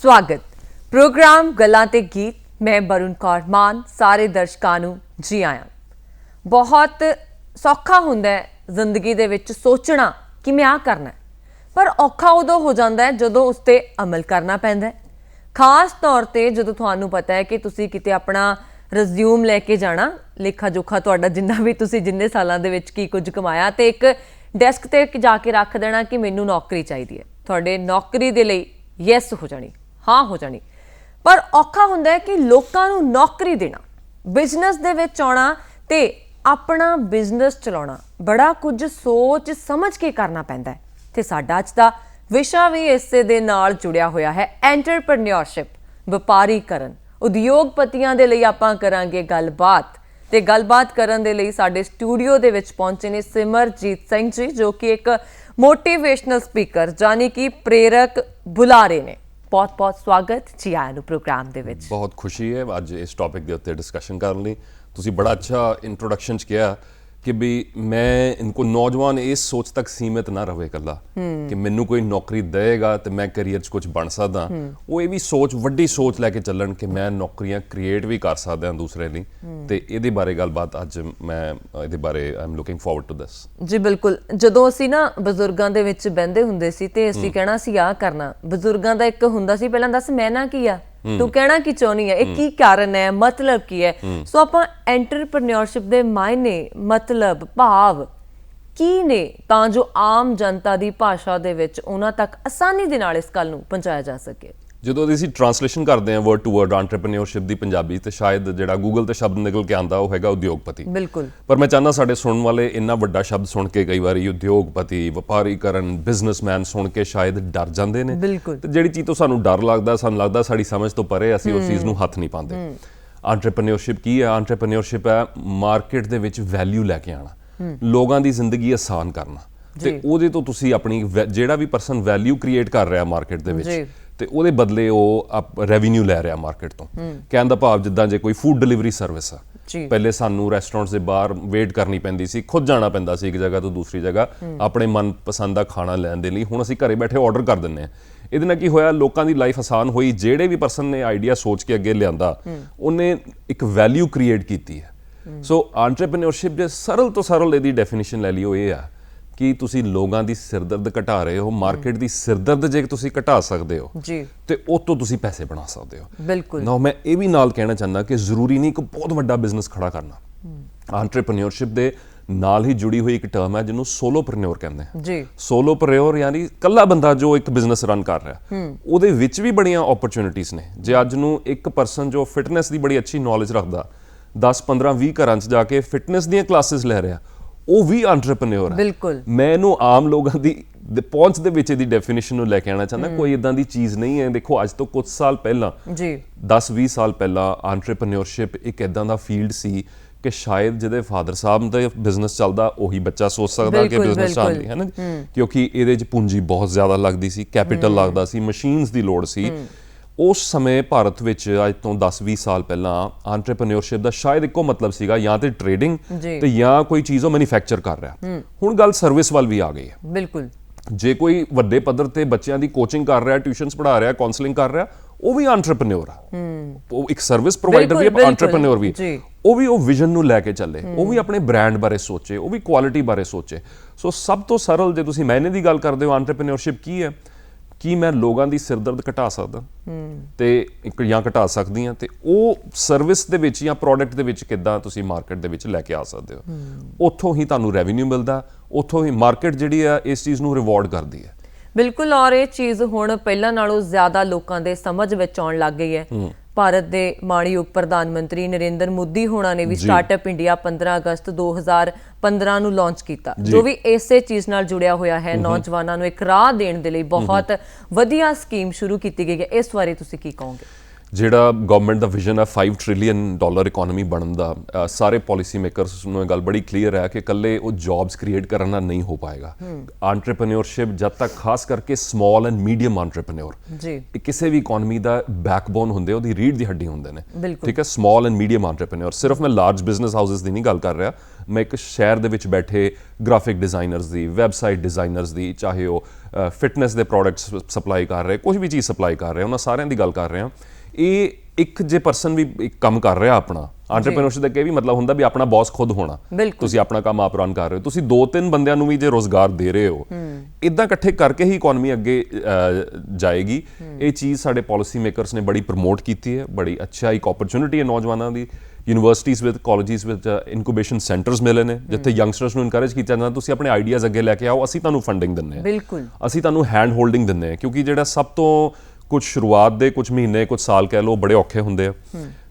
स्वागत प्रोग्राम गल्लां ते गीत। मैं वरुण कौर मान सारे दर्शकों नूं जी आया। बहुत सौखा हुंदा है जिंदगी दे विच सोचना कि मैं आ करना है, पर औखा उदों हो जाता है जदों उस ते अमल करना पैंदा है। खास तौर ते जदों तुहानूं पता है कि तुसीं किते अपना रिज्यूम लैके जाना, लेखा जोखा तुहाडा जिन्ना भी तुसीं जिन्ने सालां दे विच की कुछ कमाया ते एक डेस्क ते जाके रख देना कि मैनूं नौकरी चाहिदी है। तुहाडे नौकरी दे लई यस हो जानी, हाँ हो जानी, पर औखा हुंदा है कि लोकां नूं नौकरी देना, बिजनेस दे विच आउणा ते अपना बिजनेस चलाउणा बड़ा कुछ सोच समझ के करना पैंदा है। ते साडा अज दा विशा भी इसे दे नाल जुड़िया होया है, एंटरप्रेन्योरशिप, व्यापारीकरण। उद्योगपतियां दे लई आपां करांगे गलबात ते गलबात करन दे लई साडे स्टूडियो दे विच पहुंचे ने सिमरजीत सिंह जी, जो कि एक मोटिवेशनल स्पीकर यानी कि प्रेरक बुलारे ने। बहुत बहुत स्वागत जी आया प्रोग्राम दे विच। बहुत खुशी है अज इस टॉपिक के उत्ते डिस्कशन करने लई। तुसी बड़ा अच्छा इंट्रोडक्शन च किया कि भी मैं इनको नौजवान इस सोच तक सीमित ना रहे कला कि मैनू कोई नौकरी देगा तो मैं करियर च कुछ बन सकदा। वो ये भी सोच वड्डी सोच लैके चलन कि मैं नौकरियां क्रिएट भी कर सकदा दूसरे लिए। तो ये बारे गलबात अज मैं ये बारे I am looking forward to this. जी बिल्कुल, जदों असीं ना बजुर्गां दे विच बहिंदे हुंदे सी ते असीं कहना सी आ करना, बजुर्गां दा एक हुंदा सी पहलां दस मैं ना की आ, तू कहना की चाहनी है, एक की कारण है, मतलब की है। सो आपां एंटरप्रेन्योरशिप दे मायने, मतलब, भाव की ने तां जो आम जनता दी भाषा दे विच उन्हां तक आसानी दे नाल इस गल नूं पहुंचाया जा सके। ਜਦੋਂ ਅਸੀਂ ट्रांसलेशन करते हैं वर्ड टू वर्ड एंटरप्रेन्योरशिप की पंजाबी तो शायद ਜਿਹੜਾ गूगल ਤੇ शब्द निकल के आंदा ਉਹ ਹੈਗਾ ਉਦਯੋਗਪਤੀ। बिल्कुल, पर मैं चाहना ਸਾਡੇ ਸੁਣਨ ਵਾਲੇ ਇੰਨਾ ਵੱਡਾ ਸ਼ਬਦ ਸੁਣ ਕੇ ਕਈ ਵਾਰੀ ਉਦਯੋਗਪਤੀ, ਵਪਾਰੀਕਰਨ, ਬਿਜ਼ਨਸਮੈਨ ਸੁਣ ਕੇ ਸ਼ਾਇਦ ਡਰ ਜਾਂਦੇ ਨੇ। ਬਿਲਕੁਲ, ਤੇ ਜਿਹੜੀ ਚੀਜ਼ ਤੋਂ ਸਾਨੂੰ ਡਰ ਲੱਗਦਾ, ਸਾਨੂੰ ਲੱਗਦਾ ਸਾਡੀ ਸਮਝ ਤੋਂ ਪਰੇ, ਅਸੀਂ ਉਸ ਚੀਜ਼ ਨੂੰ ਹੱਥ ਨਹੀਂ ਪਾਉਂਦੇ। एंटरप्रेन्योरशिप ਕੀ ਹੈ? एंटरप्रेन्योरशिप ਹੈ ਮਾਰਕੀਟ ਦੇ ਵਿੱਚ ਵੈਲਿਊ ਲੈ ਕੇ ਆਣਾ, ਲੋਕਾਂ ਦੀ ਜ਼ਿੰਦਗੀ ਆਸਾਨ ਕਰਨਾ। ਤੇ ਉਹਦੇ ਤੋਂ ਤੁਸੀਂ ਆਪਣੀ ਜਿਹੜਾ ਵੀ ਪਰਸਨ ਵੈਲਿਊ ਕ੍ਰੀਏਟ ਕਰ ਰਿਹਾ ਮਾਰਕੀਟ ਦੇ ਵਿੱਚ ਤੇ ਉਹਦੇ ਬਦਲੇ ਉਹ ਰੈਵਨਿਊ ਲੈ ਰਿਹਾ ਮਾਰਕੀਟ ਤੋਂ। ਕਹਿਣ ਦਾ ਭਾਵ ਜਿੱਦਾਂ ਜੇ ਕੋਈ ਫੂਡ ਡਿਲੀਵਰੀ ਸਰਵਿਸ ਆ, ਪਹਿਲੇ ਸਾਨੂੰ ਰੈਸਟੋਰੈਂਟਸ ਦੇ ਬਾਹਰ ਵੇਟ ਕਰਨੀ ਪੈਂਦੀ ਸੀ, ਖੁਦ ਜਾਣਾ ਪੈਂਦਾ ਸੀ ਇੱਕ ਜਗ੍ਹਾ ਤੋਂ ਦੂਸਰੀ ਜਗ੍ਹਾ ਆਪਣੇ ਮਨਪਸੰਦ ਦਾ ਖਾਣਾ ਲੈਣ ਦੇ ਲਈ। ਹੁਣ ਅਸੀਂ ਘਰੇ ਬੈਠੇ ਆਰਡਰ ਕਰ ਦਿੰਦੇ ਹਾਂ। ਇਹਦੇ ਨਾਲ ਕੀ ਹੋਇਆ? ਲੋਕਾਂ ਦੀ ਲਾਈਫ ਆਸਾਨ ਹੋਈ। ਜਿਹੜੇ ਵੀ ਪਰਸਨ ਨੇ ਆਈਡੀਆ ਸੋਚ ਕੇ ਅੱਗੇ ਲਿਆਂਦਾ ਉਹਨੇ ਇੱਕ ਵੈਲਿਊ ਕ੍ਰੀਏਟ ਕੀਤੀ ਹੈ। ਸੋ ਐਂਟਰਪ੍ਰੇਨਿਓਰਸ਼ਿਪ ਜੇ ਸਰਲ ਤੋਂ ਸਰਲ ਇਹਦੀ ਡੈਫੀਨੇਸ਼ਨ ਲੈ ਲਈ ਉਹ ਇਹ ਆ ਕਿ ਤੁਸੀਂ ਲੋਕਾਂ ਦੀ ਸਿਰਦਰਦ ਘਟਾ ਰਹੇ ਹੋ। ਮਾਰਕੀਟ ਦੀ ਸਿਰਦਰਦ ਜੇ ਤੁਸੀਂ ਘਟਾ ਸਕਦੇ ਹੋ ਜੀ ਤੇ ਉਹ ਤੋਂ ਤੁਸੀਂ ਪੈਸੇ ਬਣਾ ਸਕਦੇ ਹੋ। ਬਿਲਕੁਲ। ਨਾ ਮੈਂ ਇਹ ਵੀ ਨਾਲ ਕਹਿਣਾ ਚਾਹੁੰਦਾ ਕਿ ਜ਼ਰੂਰੀ ਨਹੀਂ ਕਿ ਬਹੁਤ ਵੱਡਾ ਬਿਜ਼ਨਸ ਖੜਾ ਕਰਨਾ। ਐਂਟਰਪ੍ਰੇਨਿਓਰਸ਼ਿਪ ਦੇ ਨਾਲ ਹੀ ਜੁੜੀ ਹੋਈ ਇੱਕ ਟਰਮ ਹੈ ਜਿਹਨੂੰ ਸੋਲੋਪ੍ਰੇਨਿਓਰ ਕਹਿੰਦੇ ਆ ਜੀ। ਸੋਲੋਪ੍ਰੇਨਿਓਰ ਯਾਨੀ ਇਕੱਲਾ ਬੰਦਾ ਜੋ ਇੱਕ ਬਿਜ਼ਨਸ ਰਨ ਕਰ ਰਿਹਾ, ਉਹਦੇ ਵਿੱਚ ਵੀ ਬੜੀਆਂ ਓਪਰਚੁਨਿਟੀਜ਼ ਨੇ। ਜੇ ਅੱਜ ਨੂੰ ਇੱਕ ਪਰਸਨ ਜੋ ਫਿਟਨੈਸ ਦੀ ਬੜੀ ਅੱਛੀ ਨੌਲੇਜ ਰੱਖਦਾ 10 15 20 ਘਰਾਂ 'ਚ ਜਾ ਕੇ ਫਿਟਨੈਸ ਦੀਆਂ ਕਲਾਸਿਸ ਲੈ ਰਿਹਾ, ਉਹ ਵੀ ਐਂਟਰਪ੍ਰੇਨਿਓਰ ਹੈ। ਬਿਲਕੁਲ। ਮੈਂ ਇਹਨੂੰ ਆਮ ਲੋਕਾਂ ਦੀ ਪਹੁੰਚ ਦੇ ਵਿੱਚ ਇਹਦੀ ਡੈਫੀਨੇਸ਼ਨ ਨੂੰ ਲੈ ਕੇ ਆਉਣਾ ਚਾਹੁੰਦਾ। ਕੋਈ ਇਦਾਂ ਦੀ ਚੀਜ਼ ਨਹੀਂ ਹੈ। ਦੇਖੋ ਅੱਜ ਤੋਂ ਕੁਝ ਸਾਲ ਪਹਿਲਾਂ ਜੀ 10-20 ਸਾਲ ਪਹਿਲਾਂ ਐਂਟਰਪ੍ਰੇਨਿਓਰਸ਼ਿਪ ਇੱਕ ਇਦਾਂ ਦਾ ਫੀਲਡ ਸੀ ਕਿ ਸ਼ਾਇਦ ਜਿਹਦੇ ਫਾਦਰ ਸਾਹਿਬ ਦਾ ਬਿਜ਼ਨਸ ਚੱਲਦਾ ਉਹੀ ਬੱਚਾ ਸੋਚ ਸਕਦਾ ਕਿ ਬਿਜ਼ਨਸ ਚੱਲ ਰਿਹਾ ਹੈ ਨਾ, ਕਿਉਂਕਿ ਇਹਦੇ 'ਚ ਪੂੰਜੀ ਬਹੁਤ ਜ਼ਿਆਦਾ ਲੱਗਦੀ ਸੀ, ਕੈਪੀਟਲ ਲੱਗਦਾ ਸੀ, ਮਸ਼ੀਨਸ ਦੀ ਲੋੜ ਸੀ। ਉਸ ਸਮੇਂ ਭਾਰਤ ਵਿੱਚ ਅੱਜ ਤੋਂ 10-20 ਸਾਲ ਪਹਿਲਾਂ ਐਂਟਰਪ੍ਰੇਨਿਓਰਸ਼ਿਪ ਦਾ ਸ਼ਾਇਦ ਇੱਕੋ ਮਤਲਬ ਸੀਗਾ, ਜਾਂ ਤੇ ਟ੍ਰੇਡਿੰਗ ਤੇ ਜਾਂ ਕੋਈ ਚੀਜ਼ ਉਹ ਮੈਨੂਫੈਕਚਰ ਕਰ ਰਿਹਾ। ਹੁਣ ਗੱਲ ਸਰਵਿਸ ਵੱਲ ਵੀ ਆ ਗਈ ਹੈ। ਬਿਲਕੁਲ। ਜੇ ਕੋਈ ਵੱਡੇ ਪੱਧਰ ਤੇ ਬੱਚਿਆਂ ਦੀ ਕੋਚਿੰਗ ਕਰ ਰਿਹਾ, ਟਿਊਸ਼ਨਸ ਪੜ੍ਹਾ ਰਿਹਾ, ਕਾਉਂਸਲਿੰਗ ਕਰ ਰਿਹਾ, ਉਹ ਵੀ ਐਂਟਰਪ੍ਰੇਨਿਓਰ ਆ। ਉਹ ਇੱਕ ਸਰਵਿਸ ਪ੍ਰੋਵਾਈਡਰ ਵੀ, ਐਂਟਰਪ੍ਰੇਨਿਓਰ ਵੀ। ਉਹ ਵੀ ਉਹ ਵਿਜ਼ਨ ਨੂੰ ਲੈ ਕੇ ਚੱਲੇ, ਉਹ ਵੀ ਆਪਣੇ ਬ੍ਰਾਂਡ ਬਾਰੇ ਸੋਚੇ, ਉਹ ਵੀ ਕੁਆਲਿਟੀ ਬਾਰੇ ਸੋਚੇ। ਸੋ ਸਭ ਤੋਂ ਸਰਲ ਜੇ ਤੁਸੀਂ ਮਾਇਨੇ ਦੀ ਗੱਲ ਕਰਦੇ ਹੋ ਐਂਟਰਪ੍ਰੇਨਿਓਰਸ਼ਿਪ ਕੀ ਹੈ? ਕੀ ਮੈਂ ਲੋਕਾਂ ਦੀ ਸਿਰਦਰਦ ਘਟਾ ਸਕਦਾ ਤੇ ਜਾਂ ਘਟਾ ਸਕਦੀ ਹਾਂ, ਤੇ ਉਹ ਸਰਵਿਸ ਦੇ ਵਿੱਚ ਜਾਂ ਪ੍ਰੋਡਕਟ ਦੇ ਵਿੱਚ ਕਿੱਦਾਂ ਤੁਸੀਂ ਮਾਰਕੀਟ ਦੇ ਵਿੱਚ ਲੈ ਕੇ ਆ ਸਕਦੇ ਹੋ। ਉੱਥੋਂ ਹੀ ਤੁਹਾਨੂੰ ਰੈਵਨਿਊ ਮਿਲਦਾ, ਉੱਥੋਂ ਹੀ ਮਾਰਕੀਟ ਜਿਹੜੀ ਆ ਇਸ ਚੀਜ਼ ਨੂੰ ਰਿਵਾਰਡ ਕਰਦੀ ਹੈ। ਬਿਲਕੁਲ। ਔਰ ਇਹ ਚੀਜ਼ ਹੁਣ ਪਹਿਲਾਂ ਨਾਲੋਂ ਜ਼ਿਆਦਾ ਲੋਕਾਂ ਦੇ ਸਮਝ ਵਿੱਚ ਆਉਣ ਲੱਗ ਗਈ ਹੈ। ਭਾਰਤ ਦੇ ਮਾਣਯੋਗ ਪ੍ਰਧਾਨ ਮੰਤਰੀ ਨਰਿੰਦਰ ਮੋਦੀ ਹੋਣਾ ਨੇ ਵੀ ਸਟਾਰਟਅਪ ਇੰਡੀਆ 15 ਅਗਸਤ 2015 ਨੂੰ ਲਾਂਚ ਕੀਤਾ, ਜੋ ਵੀ ਇਸੇ ਚੀਜ਼ ਨਾਲ ਜੁੜਿਆ ਹੋਇਆ ਹੈ। ਨੌਜਵਾਨਾਂ ਨੂੰ ਇੱਕ ਰਾਹ ਦੇਣ ਦੇ ਲਈ ਬਹੁਤ ਵਧੀਆ ਸਕੀਮ ਸ਼ੁਰੂ ਕੀਤੀ ਗਈ ਹੈ। ਇਸ ਬਾਰੇ ਤੁਸੀਂ ਕੀ ਕਹੋਗੇ? ਜਿਹੜਾ ਗਵਰਨਮੈਂਟ ਦਾ ਵਿਜ਼ਨ ਹੈ $5 trillion ਇਕਨੋਮੀ ਬਣਨ ਦਾ, ਸਾਰੇ ਪਾਲਿਸੀ ਮੇਕਰਸ ਨੂੰ ਇਹ ਗੱਲ ਬੜੀ ਕਲੀਅਰ ਹੈ ਕਿ ਇਕੱਲੇ ਉਹ ਜੌਬਸ ਕ੍ਰੀਏਟ ਕਰਨ ਨਾਲ ਨਹੀਂ ਹੋ ਪਾਏਗਾ। ਐਂਟਰਪ੍ਰੈਨਿਓਰਸ਼ਿਪ ਜਦ ਤੱਕ, ਖਾਸ ਕਰਕੇ ਸਮਾਲ ਐਂਡ ਮੀਡੀਅਮ ਐਂਟਰਪ੍ਰੈਨਿਓਰ ਜੀ, ਇਹ ਕਿਸੇ ਵੀ ਇਕਨੋਮੀ ਦਾ ਬੈਕਬੋਨ ਹੁੰਦੇ, ਉਹਦੀ ਰੀੜ੍ਹ ਦੀ ਹੱਡੀ ਹੁੰਦੇ ਨੇ। ਬਿਲਕੁਲ। ਠੀਕ ਹੈ, ਸਮਾਲ ਐਂਡ ਮੀਡੀਅਮ ਐਂਟਰਪ੍ਰੈਨਿਓਰ, ਸਿਰਫ ਮੈਂ ਲਾਰਜ ਬਿਜ਼ਨਸ ਹਾਊਸਿਸ ਦੀ ਨਹੀਂ ਗੱਲ ਕਰ ਰਿਹਾ, ਮੈਂ ਇੱਕ ਸ਼ਹਿਰ ਦੇ ਵਿੱਚ ਬੈਠੇ ਗ੍ਰਾਫਿਕ ਡਿਜ਼ਾਈਨਰਸ ਦੀ, ਵੈਬਸਾਈਟ ਡਿਜ਼ਾਈਨਰਸ ਦੀ, ਚਾਹੇ ਉਹ ਫਿਟਨੈਸ ਦੇ ਪ੍ਰੋਡਕਟਸ ਸਪਲਾਈ ਕਰ ਰਹੇ, ਕੁਝ ਵੀ ਚੀਜ਼ ਸਪਲਾਈ ਕਰ ਰਹੇ, ਉਹਨਾਂ ਸਾਰਿਆਂ ਦੀ ਗੱਲ ਕਰ ਰਹੇ ਹਾਂ। ਇਹ ਇੱਕ ਜੇ ਪਰਸਨ ਵੀ ਇੱਕ ਕੰਮ ਕਰ ਰਿਹਾ ਆਪਣਾ, ਐਂਟਰਪ੍ਰੈਨਿਓਰਸ਼ਿਪ ਦਾ ਇਹ ਵੀ ਮਤਲਬ ਹੁੰਦਾ ਵੀ ਆਪਣਾ ਬੌਸ ਖੁਦ ਹੋਣਾ। ਤੁਸੀਂ ਆਪਣਾ ਕੰਮ ਆਪ ਰਨ ਕਰ ਰਹੇ ਹੋ, ਤੁਸੀਂ 2-3 ਬੰਦਿਆਂ ਨੂੰ ਵੀ ਜੇ ਰੋਜ਼ਗਾਰ ਦੇ ਰਹੇ ਹੋ, ਇਦਾਂ ਇਕੱਠੇ ਕਰਕੇ ਹੀ ਇਕਨੋਮੀ ਅੱਗੇ ਜਾਏਗੀ। ਇਹ ਚੀਜ਼ ਸਾਡੇ ਪਾਲਿਸੀ ਮੇਕਰਸ ਨੇ ਬੜੀ ਪ੍ਰਮੋਟ ਕੀਤੀ ਹੈ, ਬੜੀ ਅੱਛਾ ਇੱਕ ਓਪਰਚੁਨਿਟੀ ਹੈ ਨੌਜਵਾਨਾਂ ਦੀ। ਯੂਨੀਵਰਸਿਟੀਜ਼ ਵਿਦ ਕਾਲਜਿਸ ਵਿੱਚ ਇਨਕੂਬੇਸ਼ਨ ਸੈਂਟਰਸ ਮਿਲੇ ਨੇ, ਜਿੱਥੇ ਯੰਗਸਟਰਸ ਨੂੰ ਇਨਕਰੇਜ ਕੀਤਾ ਜਾਂਦਾ ਤੁਸੀਂ ਆਪਣੇ ਆਈਡੀਆਜ਼ ਅੱਗੇ ਲੈ ਕੇ ਆਓ, ਅਸੀਂ ਤੁਹਾਨੂੰ ਫੰਡਿੰਗ ਦਿੰਦੇ ਹਾਂ, ਬਿਲਕੁਲ ਅਸੀਂ ਤੁਹਾਨੂੰ ਹੈਂਡ ਹੋਲਡਿੰਗ ਦਿੰਦੇ ਹਾਂ। ਕਿਉਂਕਿ ਜਿਹੜਾ ਸਭ ਤੋਂ ਕੁਝ ਸ਼ੁਰੂਆਤ ਦੇ ਕੁਝ ਮਹੀਨੇ, ਕੁਝ ਸਾਲ ਕਹਿ ਲਓ, ਬੜੇ ਔਖੇ ਹੁੰਦੇ ਆ।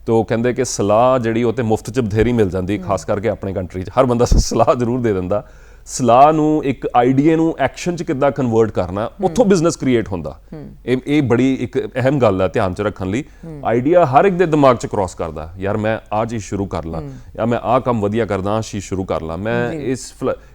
ਤੇ ਉਹ ਕਹਿੰਦੇ ਕਿ ਸਲਾਹ ਜਿਹੜੀ ਉਹ ਤੇ ਮੁਫਤ 'ਚ ਬਥੇਰੀ ਮਿਲ ਜਾਂਦੀ, ਖਾਸ ਕਰਕੇ ਆਪਣੇ ਕੰਟਰੀ 'ਚ ਹਰ ਬੰਦਾ ਸਲਾਹ ਜ਼ਰੂਰ ਦੇ ਦਿੰਦਾ। ਸਲਾਹ ਨੂੰ, ਇੱਕ ਆਈਡੀਆ ਨੂੰ ਐਕਸ਼ਨ 'ਚ ਕਿੱਦਾਂ ਕਨਵਰਟ ਕਰਨਾ, ਉੱਥੋਂ ਬਿਜ਼ਨਸ ਕ੍ਰੀਏਟ ਹੁੰਦਾ। ਇਹ ਬੜੀ ਇੱਕ ਅਹਿਮ ਗੱਲ ਹੈ ਧਿਆਨ 'ਚ ਰੱਖਣ ਲਈ। ਆਈਡੀਆ ਹਰ ਇੱਕ ਦੇ ਦਿਮਾਗ 'ਚ ਕ੍ਰਾਸ ਕਰਦਾ, ਯਾਰ ਮੈਂ ਆਹ ਚੀਜ਼ ਸ਼ੁਰੂ ਕਰ ਲਾਂ, ਜਾਂ ਮੈਂ ਆਹ ਕੰਮ ਵਧੀਆ ਕਰਦਾ, ਆਹ ਚੀਜ਼ ਸ਼ੁਰੂ ਕਰ ਲਾਂ। ਮੈਂ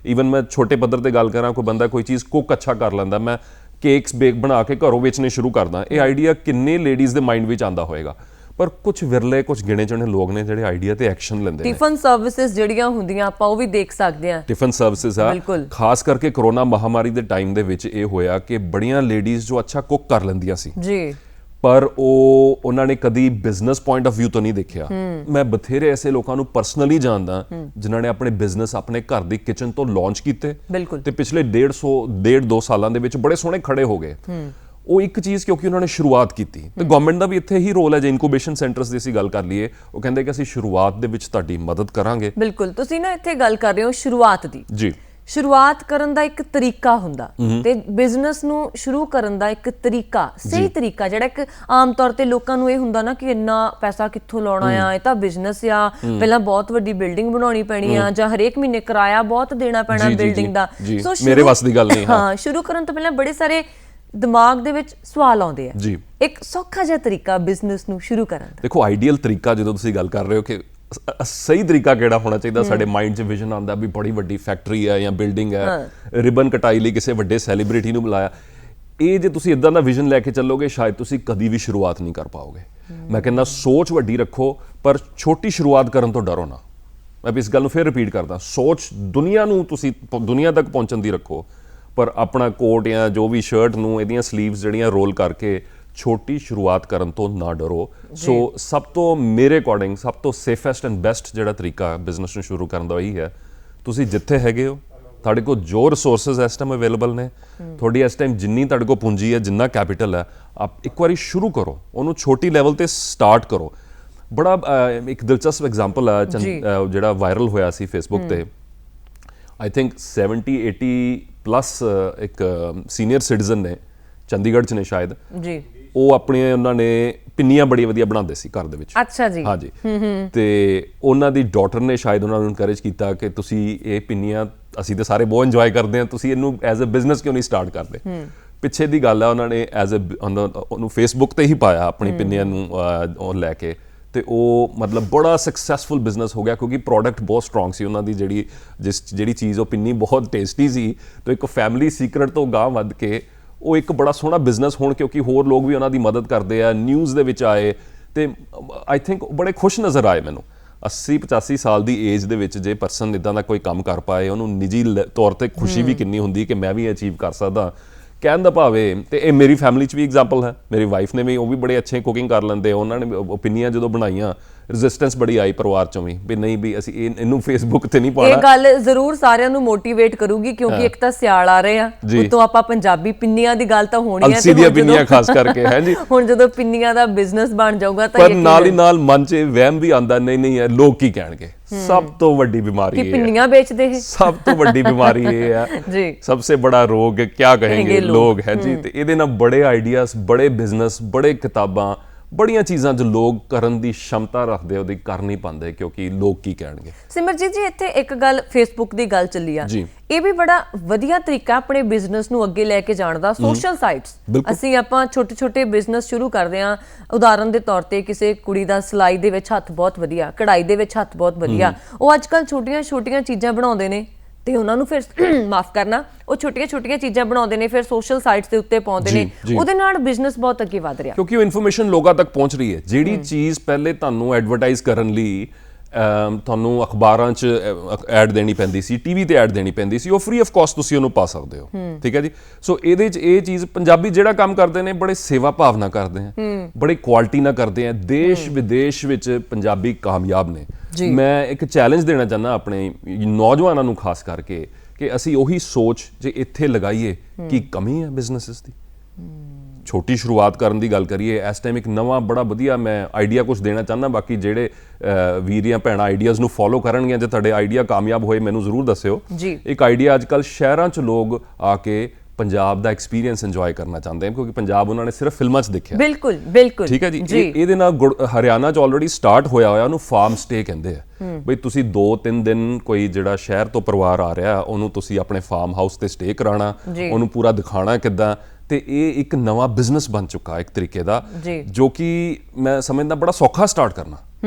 ਈਵਨ ਮੈਂ ਛੋਟੇ ਪੱਧਰ ਤੇ ਗੱਲ ਕਰਾਂ, ਕੋਈ ਬੰਦਾ ਕੋਈ ਚੀਜ਼ ਕੁੱਕ ਅੱਛਾ ਕਰ ਲੈਂਦਾ, ਮੈਂ ਕੇਕਸ ਬੇਕ ਬਣਾ ਕੇ ਘਰੋਂ ਵੇਚਣੇ ਸ਼ੁਰੂ ਕਰਦਾ। ਇਹ ਆਈਡੀਆ ਕਿੰਨੇ ਲੇਡੀਜ਼ ਦੇ ਮਾਈਂਡ ਵਿੱਚ ਆਉਂਦਾ ਹੋਏਗਾ, ਪਰ ਕੁਝ ਵਿਰਲੇ, ਕੁਝ ਗਿਣੇ ਚੁਣੇ ਲੋਕ ਨੇ ਜਿਹੜੇ ਆਈਡੀਆ ਤੇ ਐਕਸ਼ਨ ਲੈਂਦੇ ਨੇ। ਟਿਫਨ ਸਰਵਿਸਿਜ਼ ਜਿਹੜੀਆਂ ਹੁੰਦੀਆਂ ਆਪਾਂ ਉਹ ਵੀ ਦੇਖ ਸਕਦੇ ਹਾਂ। ਟਿਫਨ ਸਰਵਿਸਿਜ਼ ਆ, ਖਾਸ ਕਰਕੇ ਕਰੋਨਾ ਮਹਾਮਾਰੀ ਦੇ ਟਾਈਮ ਦੇ ਵਿੱਚ ਇਹ ਹੋਇਆ ਕਿ ਬੜੀਆਂ ਲੇਡੀਜ਼ ਜੋ ਅੱਛਾ ਕੁੱਕ ਕਰ ਲੈਂਦੀਆਂ ਸੀ ਜੀ, ਪਰ ਉਹਨਾਂ ਨੇ ਕਦੀ ਬਿਜ਼ਨਸ ਪੁਆਇੰਟ ਆਫ View ਤੋਂ ਨਹੀਂ ਦੇਖਿਆ। ਮੈਂ ਬਥੇਰੇ ਐਸੇ ਲੋਕਾਂ ਨੂੰ ਪਰਸਨਲੀ ਜਾਣਦਾ ਜਿਨ੍ਹਾਂ ਨੇ ਆਪਣੇ ਬਿਜ਼ਨਸ ਆਪਣੇ ਘਰ ਦੀ ਕਿਚਨ ਤੋਂ ਲਾਂਚ ਕੀਤੇ ਤੇ ਪਿਛਲੇ 1.5-2 ਸਾਲਾਂ ਦੇ ਵਿੱਚ ਬੜੇ ਸੋਹਣੇ ਖੜੇ ਹੋ ਗਏ। ਉਹ ਇੱਕ ਚੀਜ਼ ਕਿਉਂਕਿ ਉਹਨਾਂ ਨੇ ਸ਼ੁਰੂਆਤ ਕੀਤੀ। ਤੇ ਗਵਰਨਮੈਂਟ ਦਾ ਵੀ ਇੱਥੇ ਹੀ ਰੋਲ ਹੈ। ਜੇ ਇਨਕੂਬੇਸ਼ਨ ਸੈਂਟਰਸ ਦੀ ਅਸੀਂ ਗੱਲ ਕਰ ਲਈਏ, ਉਹ ਕਹਿੰਦੇ ਕਿ ਅਸੀਂ ਸ਼ੁਰੂਆਤ ਦੇ ਵਿੱਚ ਤੁਹਾਡੀ ਮਦਦ ਕਰਾਂਗੇ। ਬਿਲਕੁਲ, ਤੁਸੀਂ ਨਾ ਇੱਥੇ ਗੱਲ ਕਰ ਰਹੇ ਹੋ ਸ਼ੁਰੂਆਤ ਦੀ। ਜੀ, ਸ਼ੁਰੂਆਤ ਕਰਨ ਦਾ ਇੱਕ ਤਰੀਕਾ ਹੁੰਦਾ ਤੇ ਬਿਜ਼ਨਸ ਨੂੰ ਸ਼ੁਰੂ ਕਰਨ ਦਾ ਇੱਕ ਤਰੀਕਾ, ਸਹੀ ਤਰੀਕਾ, ਜਿਹੜਾ ਇੱਕ ਆਮ ਤੌਰ ਤੇ ਲੋਕਾਂ ਨੂੰ ਇਹ ਹੁੰਦਾ ਨਾ ਕਿ ਇੰਨਾ ਪੈਸਾ ਕਿੱਥੋਂ ਲਾਉਣਾ ਆ, ਇਹ ਤਾਂ ਬਿਜ਼ਨਸ ਆ, ਪਹਿਲਾਂ ਬਹੁਤ ਵੱਡੀ ਬਿਲਡਿੰਗ ਬਣਾਉਣੀ ਪੈਣੀ ਆ, ਜਾਂ ਹਰੇਕ ਮਹੀਨੇ ਕਿਰਾਇਆ ਬਹੁਤ ਦੇਣਾ ਪੈਣਾ ਬਿਲਡਿੰਗ ਦਾ। ਸੋ ਮੇਰੇ ਵੱਸ ਦੀ ਗੱਲ ਨਹੀਂ। ਹਾਂ, ਸ਼ੁਰੂ ਕਰਨ ਤੋਂ ਪਹਿਲਾਂ ਬੜੇ ਸਾਰੇ ਦਿਮਾਗ ਦੇ ਵਿੱਚ ਸਵਾਲ ਆਉਂਦੇ ਆ। ਇੱਕ ਸੌਖਾ ਜਿਹਾ ਤਰੀਕਾ ਬਿਜ਼ਨਸ ਨੂੰ ਸ਼ੁਰੂ ਕਰਨ ਦਾ। ਦੇਖੋ, ਆਈਡੀਅਲ ਤਰੀਕਾ ਜਦੋਂ ਤੁਸੀਂ ਗੱਲ ਕਰ ਰਹੇ ਹੋ ਕਿ ਸਹੀ ਤਰੀਕਾ ਕਿਹੜਾ ਹੋਣਾ ਚਾਹੀਦਾ, ਸਾਡੇ ਮਾਈਂਡ 'ਚ ਵਿਜ਼ਨ ਆਉਂਦਾ ਵੀ ਬੜੀ ਵੱਡੀ ਫੈਕਟਰੀ ਹੈ ਜਾਂ ਬਿਲਡਿੰਗ ਹੈ, ਰਿਬਨ ਕਟਾਈ ਲਈ ਕਿਸੇ ਵੱਡੇ ਸੈਲੀਬ੍ਰਿਟੀ ਨੂੰ ਬੁਲਾਇਆ। ਇਹ ਜੇ ਤੁਸੀਂ ਇਦਾਂ ਦਾ ਵਿਜ਼ਨ ਲੈ ਕੇ ਚੱਲੋਗੇ, ਸ਼ਾਇਦ ਤੁਸੀਂ ਕਦੀ ਵੀ ਸ਼ੁਰੂਆਤ ਨਹੀਂ ਕਰ ਪਾਓਗੇ। ਮੈਂ ਕਹਿੰਦਾ ਸੋਚ ਵੱਡੀ ਰੱਖੋ, ਪਰ ਛੋਟੀ ਸ਼ੁਰੂਆਤ ਕਰਨ ਤੋਂ ਡਰੋ ਨਾ। ਮੈਂ ਇਸ ਗੱਲ ਨੂੰ ਫਿਰ ਰਿਪੀਟ ਕਰਦਾ, ਸੋਚ ਦੁਨੀਆ ਨੂੰ ਤੁਸੀਂ ਦੁਨੀਆ ਤੱਕ ਪਹੁੰਚਣ ਦੀ ਰੱਖੋ, ਪਰ ਆਪਣਾ ਕੋਟ ਜਾਂ ਜੋ ਵੀ ਸ਼ਰਟ ਨੂੰ ਇਹਦੀਆਂ ਸਲੀਵਸ ਜਿਹੜੀਆਂ ਰੋਲ ਕਰਕੇ ਛੋਟੀ ਸ਼ੁਰੂਆਤ ਕਰਨ ਤੋਂ ਨਾ ਡਰੋ। ਸੋ ਸਭ ਤੋਂ ਮੇਰੇ ਅਕੋਰਡਿੰਗ ਸਭ ਤੋਂ ਸੇਫੈਸਟ ਐਂਡ ਬੈਸਟ ਜਿਹੜਾ ਤਰੀਕਾ ਬਿਜ਼ਨਸ ਨੂੰ ਸ਼ੁਰੂ ਕਰਨ ਦਾ ਇਹੀ ਹੈ, ਤੁਸੀਂ ਜਿੱਥੇ ਹੈਗੇ ਹੋ, ਤੁਹਾਡੇ ਕੋਲ ਜੋ ਰਿਸੋਰਸਿਸ ਇਸ ਟਾਈਮ ਅਵੇਲੇਬਲ ਨੇ, ਤੁਹਾਡੀ ਇਸ ਟਾਈਮ ਜਿੰਨੀ ਤੁਹਾਡੇ ਕੋਲ ਪੂੰਜੀ ਹੈ, ਜਿੰਨਾ ਕੈਪੀਟਲ ਹੈ, ਆਪ ਇੱਕ ਵਾਰੀ ਸ਼ੁਰੂ ਕਰੋ, ਉਹਨੂੰ ਛੋਟੀ ਲੈਵਲ ਤੇ ਸਟਾਰਟ ਕਰੋ। ਬੜਾ ਇੱਕ ਦਿਲਚਸਪ ਐਗਜ਼ਾਮਪਲ ਹੈ ਜਿਹੜਾ ਵਾਇਰਲ ਹੋਇਆ ਸੀ ਫੇਸਬੁੱਕ ਤੇ। ਆਈ ਥਿੰਕ 70-80 ਪਲੱਸ ਇੱਕ ਸੀਨੀਅਰ ਸਿਟੀਜ਼ਨ ਨੇ, ਚੰਡੀਗੜ੍ਹ 'ਚ ਨੇ ਸ਼ਾਇਦ ਜੀ, ਉਹ ਆਪਣੀਆਂ ਉਹਨਾਂ ਨੇ ਪਿੰਨੀਆਂ ਬੜੀ ਵਧੀਆ ਬਣਾਉਂਦੇ ਸੀ ਘਰ ਦੇ ਵਿੱਚ। ਅੱਛਾ ਜੀ। ਹਾਂਜੀ। ਤੇ ਉਹਨਾਂ ਦੀ ਡਾਟਰ ਨੇ ਸ਼ਾਇਦ ਉਹਨਾਂ ਨੂੰ ਇਨਕਰੇਜ ਕੀਤਾ ਕਿ ਤੁਸੀਂ ਇਹ ਪਿੰਨੀਆਂ, ਅਸੀਂ ਤਾਂ ਸਾਰੇ ਬਹੁਤ ਇੰਜੋਏ ਕਰਦੇ ਹਾਂ, ਤੁਸੀਂ ਇਹਨੂੰ ਐਜ਼ ਅ ਬਿਜ਼ਨਸ ਕਿਉਂ ਨਹੀਂ ਸਟਾਰਟ ਕਰਦੇ। ਪਿੱਛੇ ਦੀ ਗੱਲ ਹੈ, ਉਹਨਾਂ ਨੇ ਐਜ਼ ਅ ਉਹਨੂੰ ਫੇਸਬੁੱਕ ਤੇ ਹੀ ਪਾਇਆ ਆਪਣੀ ਪਿੰਨੀਆਂ ਨੂੰ ਉਹ ਲੈ ਕੇ, ਤੇ ਉਹ ਮਤਲਬ ਬੜਾ ਸਕਸੈਸਫੁਲ ਬਿਜ਼ਨਸ ਹੋ ਗਿਆ ਕਿਉਂਕਿ ਪ੍ਰੋਡਕਟ ਬਹੁਤ ਸਟਰੋਂਗ ਸੀ ਉਹਨਾਂ ਦੀ। ਜਿਹੜੀ ਚੀਜ਼ ਉਹ ਪਿੰਨੀ ਬਹੁਤ ਟੇਸਟੀ ਸੀ, ਤੇ ਇੱਕ ਫੈਮਿਲੀ ਸੀਕਰਟ ਤੋਂ ਗਾਂਹ ਵੱਧ ਕੇ ਉਹ ਇੱਕ ਬੜਾ ਸੋਹਣਾ ਬਿਜ਼ਨਸ ਹੋਣ, ਕਿਉਂਕਿ ਹੋਰ ਲੋਕ ਵੀ ਉਹਨਾਂ ਦੀ ਮਦਦ ਕਰਦੇ ਆ, ਨਿਊਜ਼ ਦੇ ਵਿੱਚ ਆਏ, ਤੇ ਆਈ ਥਿੰਕ ਬੜੇ ਖੁਸ਼ ਨਜ਼ਰ ਆਏ ਮੈਨੂੰ। 80-85 ਸਾਲ ਦੀ ਏਜ ਦੇ ਵਿੱਚ ਜੇ ਪਰਸਨ ਇੱਦਾਂ ਦਾ ਕੋਈ ਕੰਮ ਕਰ ਪਾਏ, ਉਹਨੂੰ ਨਿੱਜੀ ਤੌਰ ਤੇ ਖੁਸ਼ੀ ਵੀ ਕਿੰਨੀ ਹੁੰਦੀ ਕਿ ਮੈਂ ਵੀ ਅਚੀਵ ਕਰ ਸਕਦਾ। ਕਹਿਣ ਦਾ ਭਾਵ ਇਹ, ਤੇ ਇਹ ਮੇਰੀ ਫੈਮਿਲੀ 'ਚ ਵੀ ਐਗਜ਼ਾਮਪਲ ਹੈ। ਮੇਰੀ ਵਾਈਫ ਨੇ ਵੀ, ਉਹ ਵੀ ਬੜੇ ਅੱਛੇ ਕੁਕਿੰਗ ਕਰ ਲੈਂਦੇ, ਉਹਨਾਂ ਨੇ ਓਪੀਨੀਅਨ ਜਦੋਂ ਬਣਾਈਆਂ, ਰੈਜ਼ਿਸਟੈਂਸ ਬੜੀ ਆਈ ਪਰਿਵਾਰ 'ਚੋਂ ਵੀ ਨਹੀਂ ਵੀ ਅਸੀਂ ਇਹਨੂੰ ਫੇਸਬੁੱਕ ਤੇ ਨਹੀਂ ਪਾਉਣਾ। ਇਹ ਗੱਲ ਜ਼ਰੂਰ ਸਾਰਿਆਂ ਨੂੰ ਮੋਟੀਵੇਟ ਕਰੂਗੀ, ਕਿਉਂਕਿ ਇੱਕ ਤਾਂ ਸਿਆਲ ਆ ਰਹੇ ਆ, ਉਤੋਂ ਆਪਾਂ ਪੰਜਾਬੀ ਪਿੰਨੀਆਂ ਦੀ ਗੱਲ ਤਾਂ ਹੋਣੀ ਹੈ, ਅਲਸੀ ਦੀਆਂ ਪਿੰਨੀਆਂ ਖਾਸ ਕਰਕੇ ਹੈ ਜੀ। ਹੁਣ ਜਦੋਂ ਪਿੰਨੀਆਂ ਦਾ ਬਿਜ਼ਨਸ ਬਣ ਜਾਊਗਾ ਤਾਂ ਪਰ ਨਾਲ ਹੀ ਨਾਲ ਮਨ 'ਚ ਵਹਿਮ ਵੀ ਆਉਂਦਾ, ਨਹੀਂ ਹੈ ਲੋਕ ਕੀ ਕਹਿਣਗੇ। ਸਭ ਤੋਂ ਵੱਡੀ ਬਿਮਾਰੀ ਇਹ ਪਿੰਨੀਆਂ ਵੇਚਦੇ ਹੈ, ਸਭ ਤੋਂ ਵੱਡੀ ਬਿਮਾਰੀ ਇਹ ਹੈ ਜੀ, ਸਭ ਸੇ ਬੜਾ ਰੋਗ ਕਿਆ ਕहेंगे ਲੋਕ ਹੈ ਜੀ। ਤੇ ਇਹਦੇ ਨਾਲ ਬੜੇ ਆਈਡੀਆਜ਼, ਬੜੇ ਬਿਜ਼ਨਸ, ਬੜੇ ਕਿਤਾਬਾਂ, ਬੜੀਆਂ ਚੀਜ਼ਾਂ ਜੋ ਲੋਕ ਕਰਨ ਦੀ ਸ਼ਮਤਾ ਰੱਖਦੇ ਉਹਦੀ ਕਰ ਨਹੀਂ ਪਾਉਂਦੇ ਕਿਉਂਕਿ ਲੋਕ ਕੀ ਕਹਿਣਗੇ। ਸਿਮਰਜੀਤ ਜੀ ਇੱਥੇ ਇੱਕ ਗੱਲ ਫੇਸਬੁੱਕ ਦੀ ਗੱਲ ਚੱਲੀ ਆ, ਇਹ ਵੀ ਬੜਾ ਵਧੀਆ ਤਰੀਕਾ ਆਪਣੇ ਬਿਜ਼ਨਸ ਨੂੰ ਅੱਗੇ ਲੈ ਕੇ ਜਾਣ ਦਾ। ਸੋਸ਼ਲ ਸਾਈਟਸ ਅਸੀਂ ਆਪਾਂ ਛੋਟੇ ਬਿਜ਼ਨਸ ਸ਼ੁਰੂ ਕਰਦੇ ਆ, ਉਦਾਹਰਨ ਦੇ ਤੌਰ ਤੇ ਕਿਸੇ ਕੁੜੀ ਦਾ ਸਿਲਾਈ ਦੇ ਵਿੱਚ ਹੱਥ ਬਹੁਤ ਵਧੀਆ, ਕਢਾਈ ਦੇ ਵਿੱਚ ਹੱਥ ਬਹੁਤ ਵਧੀਆ, ਉਹ ਅੱਜ ਕੱਲ੍ਹ ਛੋਟੀਆਂ ਚੀਜ਼ਾਂ ਬਣਾਉਂਦੇ ਨੇ ਤੇ ਉਹਨਾਂ ਨੂੰ ਫਿਰ ਮਾਫ ਕਰਨਾ, ਉਹ ਛੋਟੀਆਂ ਚੀਜ਼ਾਂ ਬਣਾਉਂਦੇ ਨੇ ਫਿਰ ਸੋਸ਼ਲ ਸਾਈਟਸ ਦੇ ਉੱਤੇ ਪਾਉਂਦੇ ਨੇ, ਉਹਦੇ ਨਾਲ ਬਿਜ਼ਨਸ ਬਹੁਤ ਅੱਗੇ ਵਧ ਰਿਹਾ ਕਿਉਂਕਿ ਉਹ ਇਨਫੋਰਮੇਸ਼ਨ ਲੋਕਾਂ ਤੱਕ ਪਹੁੰਚ ਰਹੀ ਹੈ। ਜਿਹੜੀ ਚੀਜ਼ ਪਹਿਲੇ ਤੁਹਾਨੂੰ ਐਡਵਰਟਾਈਜ਼ ਕਰਨ ਲਈ ਤੁਹਾਨੂੰ ਅਖਬਾਰਾਂ 'ਚ ਐਡ ਦੇਣੀ ਪੈਂਦੀ ਸੀ, ਟੀਵੀ ਤੇ ਐਡ ਦੇਣੀ ਪੈਂਦੀ ਸੀ, ਉਹ ਫ੍ਰੀ ਆਫ ਕਾਸਟ ਤੁਸੀਂ ਉਹਨੂੰ ਪਾ ਸਕਦੇ ਹੋ। ਠੀਕ ਹੈ ਜੀ। ਸੋ ਇਹਦੇ 'ਚ ਇਹ ਚੀਜ਼ ਪੰਜਾਬੀ ਜਿਹੜਾ ਕੰਮ ਕਰਦੇ ਨੇ ਬੜੇ ਸੇਵਾ ਭਾਵਨਾ ਕਰਦੇ ਆ, ਬੜੇ ਕੁਆਲਿਟੀ ਨਾਲ ਕਰਦੇ ਆ, ਦੇਸ਼ ਵਿਦੇਸ਼ ਵਿੱਚ ਪੰਜਾਬੀ ਕਾਮਯਾਬ ਨੇ। ਮੈਂ ਇੱਕ ਚੈਲੰਜ ਦੇਣਾ ਚਾਹੁੰਦਾ ਆਪਣੇ ਨੌਜਵਾਨਾਂ ਨੂੰ ਖਾਸ ਕਰਕੇ ਕਿ ਅਸੀਂ ਉਹੀ ਸੋਚ ਜੇ ਇੱਥੇ ਲਗਾਈਏ ਕਿ ਕਮੀ ਹੈ ਬਿਜ਼ਨੈਸਿਸ ਦੀ। ਛੋਟੀ ਸ਼ੁਰੂਆਤ ਕਰਨ ਦੀ ਗੱਲ ਕਰੀਏ, ਇਸ ਟਾਈਮ ਇੱਕ ਨਵਾਂ ਬੜਾ ਵਧੀਆ ਮੈਂ ਆਈਡੀਆ ਕੁਝ ਦੇਣਾ ਚਾਹੁੰਦਾ। ਬਾਕੀ ਜਿਹੜੇ ਵੀਰ ਜਾਂ ਭੈਣਾਂ ਆਈਡੀਆਜ਼ ਨੂੰ ਫੋਲੋ ਕਰਨਗੀਆਂ, ਜੇ ਤੁਹਾਡੇ ਆਈਡੀਆ ਕਾਮਯਾਬ ਹੋਏ ਮੈਨੂੰ ਜ਼ਰੂਰ ਦੱਸਿਓ। ਇੱਕ ਆਈਡੀਆ ਅੱਜ ਕੱਲ੍ਹ ਸ਼ਹਿਰਾਂ 'ਚ ਲੋਕ ਆ ਕੇ ਪੰਜਾਬ ਦਾ ਐਕਸਪੀਰੀਅੰਸ ਇੰਜੋਏ ਕਰਨਾ ਚਾਹੁੰਦੇ ਹਨ ਕਿਉਂਕਿ ਪੰਜਾਬ ਉਹਨਾਂ ਨੇ ਸਿਰਫ ਫਿਲਮਾਂ 'ਚ ਦੇਖਿਆ। ਬਿਲਕੁਲ ਠੀਕ ਹੈ ਜੀ। ਇਹਦੇ ਨਾਲ ਹਰਿਆਣਾ 'ਚ ਆਲਰੇਡੀ ਸਟਾਰਟ ਹੋਇਆ ਉਹਨੂੰ ਫਾਰਮ ਸਟੇ ਕਹਿੰਦੇ ਆ। ਬਈ ਤੁਸੀਂ 2-3 ਦਿਨ ਕੋਈ ਜਿਹੜਾ ਸ਼ਹਿਰ ਤੋਂ ਪਰਿਵਾਰ ਆ ਰਿਹਾ ਉਹਨੂੰ ਤੁਸੀਂ ਆਪਣੇ ਫਾਰਮ ਹਾਊਸ ਤੇ ਸਟੇ ਕਰਾਉਣਾ, ਉਹਨੂੰ ਪੂਰਾ ਦਿਖਾਉਣਾ ਕਿੱਦਾਂ, ਤੇ ਇਹ ਇੱਕ ਨਵਾਂ ਬਿਜ਼ਨਸ ਬਣ ਚੁੱਕਾ ਇੱਕ ਤਰੀਕੇ ਦਾ, ਜੋ ਕਿ ਮੈਂ ਸਮਝਦਾ ਬੜਾ ਸੌਖਾ ਸਟਾਰਟ ਕਰਨਾ।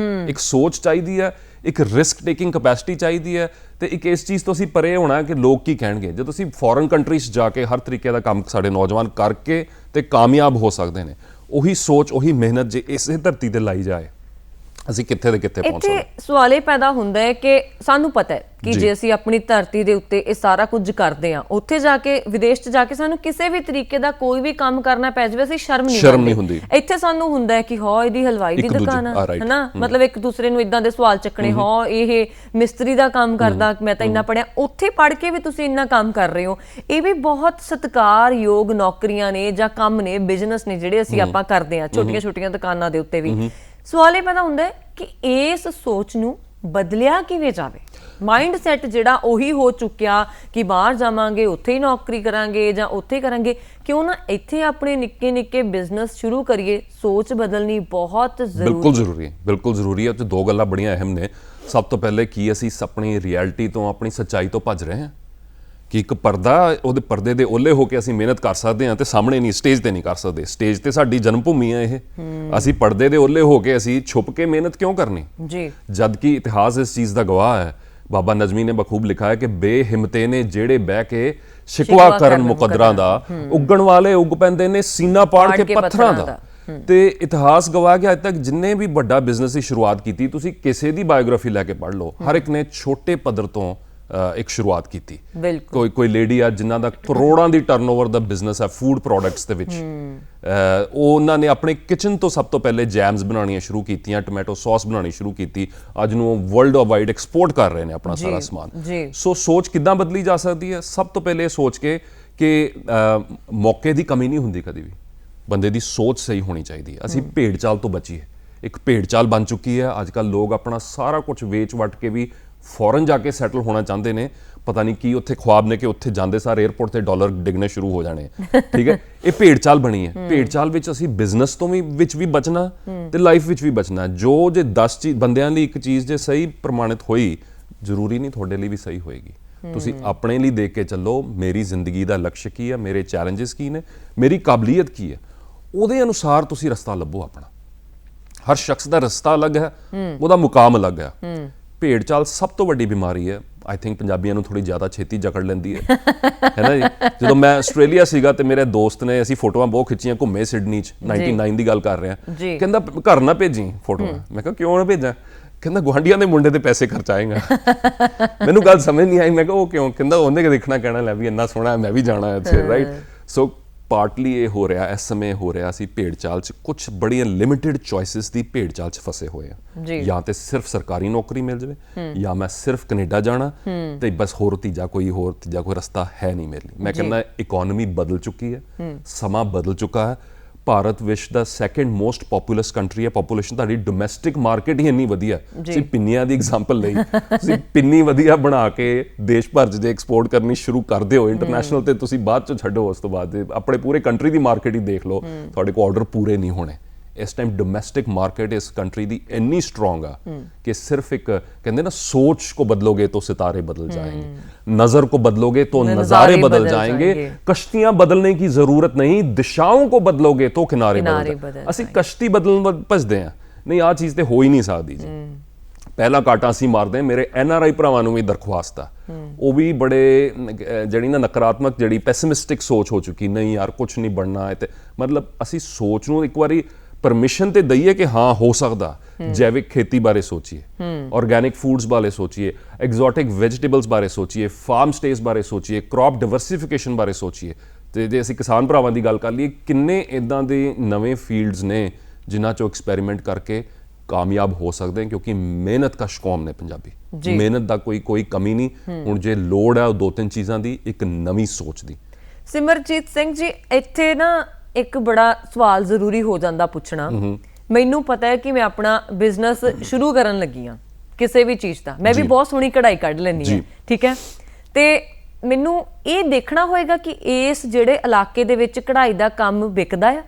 ਇੱਕ ਸੋਚ ਚਾਹੀਦੀ ਹੈ, ਇੱਕ ਰਿਸਕ ਟੇਕਿੰਗ ਕੈਪੈਸਿਟੀ ਚਾਹੀਦੀ ਹੈ, ਤੇ ਇੱਕ ਇਸ ਚੀਜ਼ ਤੋਂ ਅਸੀਂ ਪਰੇ ਹੋਣਾ ਕਿ ਲੋਕ ਕੀ ਕਹਿਣਗੇ। ਜਦੋਂ ਅਸੀਂ ਫੋਰਨ ਕੰਟਰੀਜ਼ ਜਾ ਕੇ ਹਰ ਤਰੀਕੇ ਦਾ ਕੰਮ ਸਾਡੇ ਨੌਜਵਾਨ ਕਰਕੇ ਤੇ ਕਾਮਯਾਬ ਹੋ ਸਕਦੇ ਨੇ, ਉਹੀ ਸੋਚ ਉਹੀ ਮਿਹਨਤ ਜੇ ਇਸੇ ਧਰਤੀ ਤੇ ਲਾਈ ਜਾਏ ਅਸੀਂ ਕਿੱਥੇ ਦੇ ਕਿੱਥੇ ਪਹੁੰਚ ਸਕਦੇ। ਇੱਥੇ ਸਵਾਲ ਇਹ ਪੈਦਾ ਹੁੰਦਾ ਹੈ ਕਿ ਸਾਨੂੰ ਪਤਾ ਹੈ ਕਿ ਜੇ ਅਸੀਂ ਆਪਣੀ ਧਰਤੀ ਦੇ ਉੱਤੇ ਇਹ ਸਾਰਾ ਕੁਝ ਕਰਦੇ ਹਾਂ, ਉੱਥੇ ਜਾ ਕੇ ਵਿਦੇਸ਼ 'ਚ ਜਾ ਕੇ ਸਾਨੂੰ ਕਿਸੇ ਵੀ ਤਰੀਕੇ ਦਾ ਕੋਈ ਵੀ ਕੰਮ ਕਰਨਾ ਪੈ ਜਾਵੇ ਅਸੀਂ ਸ਼ਰਮ ਨਹੀਂ ਹੁੰਦੀ। ਇੱਥੇ ਸਾਨੂੰ ਹੁੰਦਾ ਹੈ ਕਿ ਹਾਂ ਇਹਦੀ ਹਲਵਾਈ ਦੀ ਦੁਕਾਨ ਆ, ਹਨਾ, ਮਤਲਬ ਇੱਕ ਦੂਸਰੇ ਨੂੰ ਇਦਾਂ ਦੇ ਸਵਾਲ ਚੱਕਣੇ, ਹਾਂ ਇਹ ਮਿਸਤਰੀ ਦਾ ਕੰਮ ਕਰਦਾ, ਮੈਂ ਤਾਂ ਇੰਨਾ ਪੜਿਆ। ਉੱਥੇ ਪੜ੍ਹ ਕੇ ਵੀ ਤੁਸੀਂ ਇੰਨਾ ਕੰਮ ਕਰ ਰਹੇ ਹੋ, ਇਹ ਵੀ ਬਹੁਤ ਸਤਿਕਾਰਯੋਗ ਨੌਕਰੀਆਂ ਨੇ ਜਾਂ ਕੰਮ ਨੇ, ਬਿਜ਼ਨਸ ਨੇ ਜਿਹੜੇ ਅਸੀਂ ਆਪਾਂ ਕਰਦੇ ਹਾਂ ਛੋਟੀਆਂ ਦੁਕਾਨਾਂ ਦੇ ਉੱਤੇ ਵੀ। ਸਵਾਲ ਇਹ ਪੈਦਾ ਹੁੰਦਾ ਹੈ ਕਿ ਇਸ ਸੋਚ ਨੂੰ ਬਦਲਿਆ ਕਿਵੇਂ ਜਾਵੇ। ਮਾਈਂਡ ਸੈਟ ਜਿਹੜਾ ਉਹੀ ਹੋ ਚੁੱਕਿਆ ਕਿ ਬਾਹਰ ਜਾਵਾਂਗੇ ਉੱਥੇ ਹੀ ਨੌਕਰੀ ਕਰਾਂਗੇ ਜਾਂ ਉੱਥੇ ਕਰਾਂਗੇ, ਕਿਉਂ ਨਾ ਇੱਥੇ ਆਪਣੇ ਨਿੱਕੇ ਬਿਜ਼ਨਸ ਸ਼ੁਰੂ ਕਰੀਏ। ਸੋਚ ਬਦਲਣੀ ਬਹੁਤ ਜ਼ਰੂਰੀ ਹੈ। ਬਿਲਕੁਲ ਜ਼ਰੂਰੀ ਹੈ। ਤੇ ਦੋ ਗੱਲਾਂ ਬੜੀਆਂ ਅਹਿਮ ਨੇ। ਸਭ ਤੋਂ ਪਹਿਲੇ ਕੀ ਅਸੀਂ ਆਪਣੀ ਰਿਐਲਿਟੀ ਤੋਂ, ਆਪਣੀ ਸੱਚਾਈ ਤੋਂ ਭੱਜ ਰਹੇ ਹਾਂ ਕਿ ਇੱਕ ਪਰਦਾ, ਉਹਦੇ ਪਰਦੇ ਦੇ ਓਲੇ ਹੋ ਕੇ ਅਸੀਂ ਮਿਹਨਤ ਕਰ ਸਕਦੇ ਹਾਂ ਤੇ ਸਾਹਮਣੇ ਨਹੀਂ, ਸਟੇਜ ਤੇ ਨਹੀਂ ਕਰ ਸਕਦੇ। ਸਟੇਜ ਤੇ ਸਾਡੀ ਜਨਮ ਭੂਮੀ ਹੈ ਇਹ। ਅਸੀਂ ਪਰਦੇ ਦੇ ਓਲੇ ਹੋ ਕੇ ਅਸੀਂ ਛੁਪ ਕੇ ਮਿਹਨਤ ਕਿਉਂ ਕਰਨੀ ਜਦ ਕਿ ਇਤਿਹਾਸ ਇਸ ਚੀਜ਼ ਦਾ ਗਵਾਹ ਹੈ। ਬਾਬਾ ਨਜ਼ਮੀ ਨੇ ਬਖੂਬ ਲਿਖਾ ਹੈ ਕਿ ਬੇਹਿੰਮਤੇ ਨੇ ਜਿਹੜੇ ਬਹਿ ਕੇ ਸ਼ਿਕਵਾ ਕਰਨ ਮੁਕੱਦਰਾਂ ਦਾ, ਉੱਗਣ ਵਾਲੇ ਉੱਗ ਪੈਂਦੇ ਨੇ ਸੀਨਾ ਪਾੜ ਕੇ ਪੱਥਰਾਂ ਦਾ। ਤੇ ਇਤਿਹਾਸ ਗਵਾਹ ਕਿ ਅੱਜ ਤੱਕ ਜਿੰਨੇ ਵੀ ਵੱਡਾ ਬਿਜ਼ਨਸ ਦੀ ਸ਼ੁਰੂਆਤ ਕੀਤੀ, ਤੁਸੀਂ ਕਿਸੇ ਦੀ ਬਾਇਓਗ੍ਰਾਫੀ ਲੈ ਕੇ ਪੜ੍ਹ ਲਓ, ਹਰ ਇੱਕ ਨੇ ਛੋਟੇ ਪੱਧਰ ਤੋਂ ਇੱਕ ਸ਼ੁਰੂਆਤ ਕੀਤੀ। ਕੋਈ ਲੇਡੀ ਆ ਜਿਨ੍ਹਾਂ ਦਾ ਕਰੋੜਾਂ ਦੀ ਟਰਨਓਵਰ ਦਾ ਬਿਜ਼ਨਸ ਹੈ ਫੂਡ ਪ੍ਰੋਡਕਟਸ ਦੇ ਵਿੱਚ, ਉਹਨਾਂ ਨੇ ਆਪਣੇ ਕਿਚਨ ਤੋਂ ਸਭ ਤੋਂ ਪਹਿਲੇ ਜੈਮਸ ਬਣਾਉਣੀਆਂ ਸ਼ੁਰੂ ਕੀਤੀਆਂ, ਟੋਮੈਟੋ ਸੌਸ ਬਣਾਉਣੀ ਸ਼ੁਰੂ ਕੀਤੀ, ਅੱਜ ਨੂੰ ਵਰਲਡ ਵਾਈਡ ਐਕਸਪੋਰਟ ਕਰ ਰਹੇ ਨੇ ਆਪਣਾ ਸਾਰਾ ਸਮਾਨ। ਸੋ ਸੋਚ ਕਿੱਦਾਂ ਬਦਲੀ ਜਾ ਸਕਦੀ ਹੈ? ਸਭ ਤੋਂ ਪਹਿਲੇ ਇਹ ਸੋਚ ਕੇ ਕਿ ਮੌਕੇ ਦੀ ਕਮੀ ਨਹੀਂ ਹੁੰਦੀ ਕਦੀ ਵੀ, ਬੰਦੇ ਦੀ ਸੋਚ ਸਹੀ ਹੋਣੀ ਚਾਹੀਦੀ ਹੈ। ਅਸੀਂ ਭੇਡ ਚਾਲ ਤੋਂ ਬਚੀਏ। ਇੱਕ ਭੇਡ ਚਾਲ ਬਣ ਚੁੱਕੀ ਹੈ ਅੱਜ ਕੱਲ੍ਹ। ਲੋਕ ਆਪਣਾ ਸਾਰਾ ਕੁਝ ਵੇਚ ਵੱਟ ਕੇ ਵੀ ਫੋਰਨ ਜਾ ਕੇ ਸੈਟਲ ਹੋਣਾ ਚਾਹੁੰਦੇ ਨੇ। ਪਤਾ ਨਹੀਂ ਕੀ ਉੱਥੇ ਖੁਆਬ ਨੇ ਕਿ ਉੱਥੇ ਜਾਂਦੇ ਸਾਰ 에ਅਰਪੋਰਟ ਤੇ ਡਾਲਰ ਡਿੱਗਣੇ ਸ਼ੁਰੂ ਹੋ ਜਾਣੇ। ਠੀਕ ਹੈ, ਇਹ ਭੇਡ ਚਾਲ ਬਣੀ ਹੈ। ਭੇਡ ਚਾਲ ਵਿੱਚ ਅਸੀਂ ਬਿਜ਼ਨਸ ਤੋਂ ਵਿੱਚ ਵੀ ਬਚਣਾ ਤੇ ਲਾਈਫ ਵਿੱਚ ਵੀ ਬਚਣਾ। ਜੋ ਜੇ 10 ਬੰਦਿਆਂ ਲਈ ਇੱਕ ਚੀਜ਼ ਜੇ ਸਹੀ ਪ੍ਰਮਾਣਿਤ ਹੋਈ, ਜ਼ਰੂਰੀ ਨਹੀਂ ਤੁਹਾਡੇ ਲਈ ਵੀ ਸਹੀ ਹੋਏਗੀ। ਤੁਸੀਂ ਆਪਣੇ ਲਈ ਦੇਖ ਕੇ ਚੱਲੋ, ਮੇਰੀ ਜ਼ਿੰਦਗੀ ਦਾ ਲਕਸ਼ ਕੀ ਹੈ, ਮੇਰੇ ਚੈਲੰਜਸ ਕੀ ਨੇ, ਮੇਰੀ ਕਾਬਲੀਅਤ ਕੀ ਹੈ, ਉਹਦੇ ਅਨੁਸਾਰ ਤੁਸੀਂ ਰਸਤਾ ਲੱਭੋ ਆਪਣਾ। ਹਰ ਸ਼ਖਸ ਦਾ ਰਸਤਾ ਅਲੱਗ ਹੈ, ਉਹਦਾ ਮੁਕਾਮ ਅਲੱਗ ਹੈ। ਭੇਡ ਚਾਲ ਸਭ ਤੋਂ ਵੱਡੀ ਬਿਮਾਰੀ ਹੈ। ਆਈ ਥਿੰਕ ਪੰਜਾਬੀਆਂ ਨੂੰ ਥੋੜੀ ਜ਼ਿਆਦਾ ਛੇਤੀ ਜਕੜ ਲੈਂਦੀ ਹੈ ਨਾ ਜੀ। ਜਦੋਂ ਮੈਂ ਆਸਟ੍ਰੇਲੀਆ ਸੀਗਾ ਤੇ ਮੇਰੇ ਦੋਸਤ ਨੇ, ਅਸੀਂ ਫੋਟੋਆਂ ਬਹੁਤ ਖਿੱਚੀਆਂ, ਘੁੰਮੇ ਸਿਡਨੀ 'ਚ, 99 ਦੀ ਗੱਲ ਕਰ ਰਹੇ ਹਾਂ। ਕਹਿੰਦਾ ਘਰ ਨਾ ਭੇਜੀ ਫੋਟੋਆਂ। ਮੈਂ ਕਿਹਾ ਕਿਉਂ ਨਾ ਭੇਜਾਂ? ਕਹਿੰਦਾ ਗੁਆਂਢੀਆਂ ਦੇ ਮੁੰਡੇ ਦੇ ਪੈਸੇ ਖਰਚਾਏਗਾ। ਮੈਨੂੰ ਗੱਲ ਸਮਝ ਨਹੀਂ ਆਈ। ਮੈਂ ਕਿਹਾ ਉਹ ਕਿਉਂ? ਕਹਿੰਦਾ ਉਹਨੇ ਕਿ ਦੇਖਣਾ ਕਹਿਣਾ ਲੈ ਵੀ ਇੰਨਾ ਸੋਹਣਾ ਮੈਂ ਵੀ ਜਾਣਾ ਇੱਥੇ, ਰਾਈਟ। ਸੋ ਪਾਰਟਲੀ ਇਹ ਹੋ ਰਿਹਾ, ਇਸ ਸਮੇਂ ਹੋ ਰਿਹਾ ਅਸੀਂ ਭੇਡ ਚਾਲ 'ਚ ਕੁਝ ਬੜੀਆਂ ਲਿਮਿਟਿਡ ਚੋਇਸਿਸ ਦੀ ਭੇਡ ਚਾਲ 'ਚ ਫਸੇ ਹੋਏ ਆ। ਜਾਂ ਤੇ ਸਿਰਫ ਸਰਕਾਰੀ ਨੌਕਰੀ ਮਿਲ ਜਾਵੇ, ਜਾਂ ਮੈਂ ਸਿਰਫ ਕੈਨੇਡਾ ਜਾਣਾ ਤੇ ਬਸ ਹੋਰ ਤੀਜਾ ਕੋਈ ਰਸਤਾ ਹੈ ਨਹੀਂ ਮੇਰੇ ਲਈ। ਮੈਂ ਕਹਿੰਦਾ ਇਕਨੋਮੀ ਬਦਲ ਚੁੱਕੀ ਹੈ, ਸਮਾਂ ਬਦਲ ਚੁੱਕਾ ਹੈ। ਭਾਰਤ ਵਿਸ਼ਵ ਦਾ ਸੈਕੰਡ ਮੋਸਟ ਪੋਪੂਲਸ ਕੰਟਰੀ ਹੈ। ਪੋਪੂਲੇਸ਼ਨ ਤੁਹਾਡੀ ਡੋਮੈਸਟਿਕ ਮਾਰਕੀਟ ਹੀ ਇੰਨੀ ਵਧੀਆ। ਤੁਸੀਂ ਪਿੰਨੀਆਂ ਦੀ ਐਗਜ਼ਾਮਪਲ ਲਈ, ਤੁਸੀਂ ਪਿੰਨੀ ਵਧੀਆ ਬਣਾ ਕੇ ਦੇਸ਼ ਭਰ 'ਚ ਜੇ ਐਕਸਪੋਰਟ ਕਰਨੀ ਸ਼ੁਰੂ ਕਰ ਦਿਓ ਇੰਟਰਨੈਸ਼ਨਲ, ਤੇ ਤੁਸੀਂ ਬਾਅਦ 'ਚ ਛੱਡੋ। ਉਸ ਤੋਂ ਬਾਅਦ ਆਪਣੇ ਪੂਰੇ ਕੰਟਰੀ ਦੀ ਮਾਰਕੀਟ ਹੀ ਦੇਖ ਲਓ, ਤੁਹਾਡੇ ਕੋਲ ਆਰਡਰ ਪੂਰੇ ਨਹੀਂ ਹੋਣੇ। ਇਸ ਟਾਈਮ ਡੋਮੈਸਟਿਕ ਮਾਰਕੀਟ ਇਸ ਕੰਟਰੀ ਦੀ ਇੰਨੀ ਸਟਰੋਂਗ ਆ ਕਿ ਸਿਰਫ ਇੱਕ ਕਹਿੰਦੇ ਨਾ ਸੋਚ ਕੋ ਬਦਲੋਗੇ तो सितारे बदल जाएंगे, नजर को बदलोगे तो नजारे बदल जाएंगे, कश्तियां बदलने की जरूरत नहीं, दिशाओं को बदलोगे तो किनारे बदल ਅਸੀਂ ਕਸ਼ਤੀ ਬਦਲਣ ਭਜਦੇ ਆ, ਨਹੀਂ ਆ ਚੀਜ਼ ਤੇ ਹੋ ਹੀ ਨਹੀਂ ਸਕਦੀ ਜੀ। ਪਹਿਲਾ ਕਾਟਾ ਅਸੀਂ ਮਾਰਦੇ ਹਾਂ। ਮੇਰੇ NRI ਭਰਾਵਾਂ ਨੂੰ ਵੀ ਦਰਖਾਸਤ ਆ, ਉਹ ਵੀ ਬੜੇ ਜਿਹੜੀ ਨਾ ਨਕਾਰਾਤਮਕ ਜਿਹੜੀ ਪੈਸਿਮਿਸਟਿਕ ਸੋਚ ਹੋ ਚੁੱਕੀ, ਨਹੀਂ ਯਾਰ ਕੁਝ ਨਹੀਂ ਬਣਨਾ ਹੈ, ਤੇ ਮਤਲਬ ਅਸੀਂ ਸੋਚ ਨੂੰ ਇੱਕ ਵਾਰੀ ਪਰਮਿਸ਼ਨ ਤੇ ਦਈਏ ਕਿ ਹਾਂ ਹੋ ਸਕਦਾ। ਜੈਵਿਕ ਖੇਤੀ ਬਾਰੇ ਸੋਚੀਏ, ਆਰਗੈਨਿਕ ਫੂਡਸ ਬਾਰੇ ਸੋਚੀਏ, ਐਗਜ਼ੋਟਿਕ ਵੈਜੀਟੇਬਲਸ ਬਾਰੇ ਸੋਚੀਏ, ਫਾਰਮ ਸਟੇਸ ਬਾਰੇ ਸੋਚੀਏ, ਕ੍ਰੌਪ ਡਾਇਵਰਸਿਫਿਕੇਸ਼ਨ ਬਾਰੇ ਸੋਚੀਏ। ਤੇ ਜੇ ਅਸੀਂ ਕਿਸਾਨ ਭਰਾਵਾਂ ਦੀ ਗੱਲ ਕਰ ਲਈਏ, ਕਿੰਨੇ ਇਦਾਂ ਦੇ ਨਵੇਂ ਫੀਲਡਸ ਨੇ ਜਿਨ੍ਹਾਂ 'ਚੋਂ ਐਕਸਪੈਰੀਮੈਂਟ ਕਰਕੇ ਕਾਮਯਾਬ ਹੋ ਸਕਦੇ, ਕਿਉਂਕਿ ਮਿਹਨਤ ਕਸ਼ ਕੌਮ ਨੇ ਪੰਜਾਬੀ, ਮਿਹਨਤ ਦਾ ਕੋਈ ਕਮੀ ਨਹੀਂ। ਹੁਣ ਜੇ ਲੋੜ ਹੈ ਉਹ ਦੋ ਤਿੰਨ ਚੀਜ਼ਾਂ ਦੀ, ਇੱਕ ਨਵੀਂ ਸੋਚ ਦੀ। ਸਿਮਰਜੀਤ ਸਿੰਘ ਜੀ, ਇੱਥੇ ਨਾ ਇੱਕ ਬੜਾ ਸਵਾਲ ਜ਼ਰੂਰੀ ਹੋ ਜਾਂਦਾ ਪੁੱਛਣਾ। ਮੈਨੂੰ ਪਤਾ ਹੈ ਕਿ ਮੈਂ ਆਪਣਾ ਬਿਜ਼ਨਸ ਸ਼ੁਰੂ ਕਰਨ ਲੱਗੀ ਹਾਂ ਕਿਸੇ ਵੀ ਚੀਜ਼ ਦਾ, ਮੈਂ ਵੀ ਬਹੁਤ ਸੋਹਣੀ ਕਢਾਈ ਕੱਢ ਲੈਂਦੀ ਹਾਂ, ਠੀਕ ਹੈ, ਤੇ ਮੈਨੂੰ ਇਹ ਦੇਖਣਾ ਹੋਏਗਾ ਕਿ ਇਸ ਜਿਹੜੇ ਇਲਾਕੇ ਦੇ ਵਿੱਚ ਕਢਾਈ ਦਾ ਕੰਮ ਵਿਕਦਾ ਆ,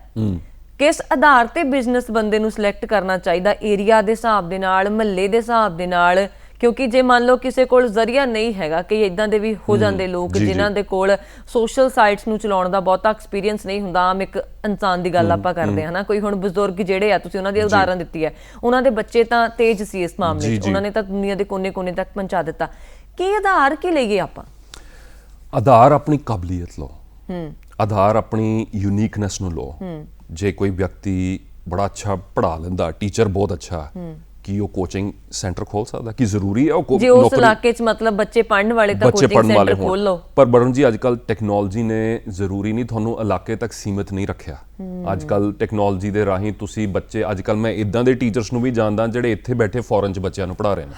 ਕਿਸ ਆਧਾਰ ਤੇ ਬਿਜ਼ਨਸ ਬੰਦੇ ਨੂੰ ਸਿਲੈਕਟ ਕਰਨਾ ਚਾਹੀਦਾ, ਏਰੀਆ ਦੇ ਹਿਸਾਬ ਦੇ ਨਾਲ, ਮਹੱਲੇ ਦੇ ਹਿਸਾਬ ਦੇ ਨਾਲ। ਕਿਉਂਕਿ ਜੇ ਮੰਨ ਲਓ ਕਿਸੇ ਕੋਲ ਜ਼ਰੀਆ ਨਹੀਂ ਹੈਗਾ, ਕਈ ਇਦਾਂ ਦੇ ਵੀ ਹੋ ਜਾਂਦੇ ਲੋਕ ਜਿਨ੍ਹਾਂ ਦੇ ਕੋਲ ਸੋਸ਼ਲ ਸਾਈਟਸ ਨੂੰ ਚਲਾਉਣ ਦਾ ਬਹੁਤਾ ਐਕਸਪੀਰੀਅੰਸ ਨਹੀਂ ਹੁੰਦਾ। ਆਮ ਇੱਕ ਇਨਸਾਨ ਦੀ ਗੱਲ ਆਪਾਂ ਕਰਦੇ ਹਾਂ ਨਾ, ਕੋਈ ਹੁਣ ਬਜ਼ੁਰਗ ਜਿਹੜੇ ਆ, ਤੁਸੀਂ ਉਹਨਾਂ ਦੀ ਉਦਾਹਰਨ ਦਿੱਤੀ ਹੈ, ਉਹਨਾਂ ਦੇ ਬੱਚੇ ਤਾਂ ਤੇਜ਼ ਸੀ ਇਸ ਮਾਮਲੇ 'ਚ, ਉਹਨਾਂ ਨੇ ਤਾਂ ਦੁਨੀਆ ਦੇ ਕੋਨੇ-ਕੋਨੇ ਤੱਕ ਪਹੁੰਚਾ ਦਿੱਤਾ। ਕੀ ਆਧਾਰ ਕੀ ਲਈਏ ਆਪਾਂ? ਆਧਾਰ ਆਪਣੀ ਕਾਬਲੀਅਤ ਲਓ, ਆਧਾਰ ਆਪਣੀ ਯੂਨੀਕਨੈਸ ਨੂੰ ਲਓ। ਜੇ ਕੋਈ ਵਿਅਕਤੀ ਬੜਾ ਅੱਛਾ ਪੜ੍ਹਾ ਲੈਂਦਾ, ਟੀਚਰ ਬਹੁਤ ਅੱਛਾ, ਕੀ ਉਹ ਕੋਚਿੰਗ ਸੈਂਟਰ ਖੋਲ ਸਕਦਾ? ਕੀ ਜ਼ਰੂਰੀ ਹੈ ਉਹ ਜੇ ਉਸ ਇਲਾਕੇ 'ਚ ਮਤਲਬ ਬੱਚੇ ਪੜ੍ਹਨ ਵਾਲੇ ਤਾਂ ਕੋਚਿੰਗ ਸੈਂਟਰ ਖੋਲ ਲਓ। ਪਰ ਬਰਨ ਜੀ, ਅੱਜ ਕੱਲ ਟੈਕਨੋਲੋਜੀ ਨੇ ਜ਼ਰੂਰੀ ਨਹੀਂ ਤੁਹਾਨੂੰ ਇਲਾਕੇ ਤੱਕ ਸੀਮਿਤ ਨਹੀਂ ਰੱਖਿਆ। ਅੱਜ ਕੱਲ ਟੈਕਨੋਲੋਜੀ ਦੇ ਰਾਹੀਂ ਤੁਸੀਂ ਬੱਚੇ, ਅੱਜ ਕੱਲ ਮੈਂ ਇਦਾਂ ਦੇ ਟੀਚਰਸ ਨੂੰ ਵੀ ਜਾਣਦਾ ਜਿਹੜੇ ਇੱਥੇ ਬੈਠੇ ਫੋਰਨ 'ਚ ਬੱਚਿਆਂ ਨੂੰ ਪੜ੍ਹਾ ਰਹੇ ਨੇ।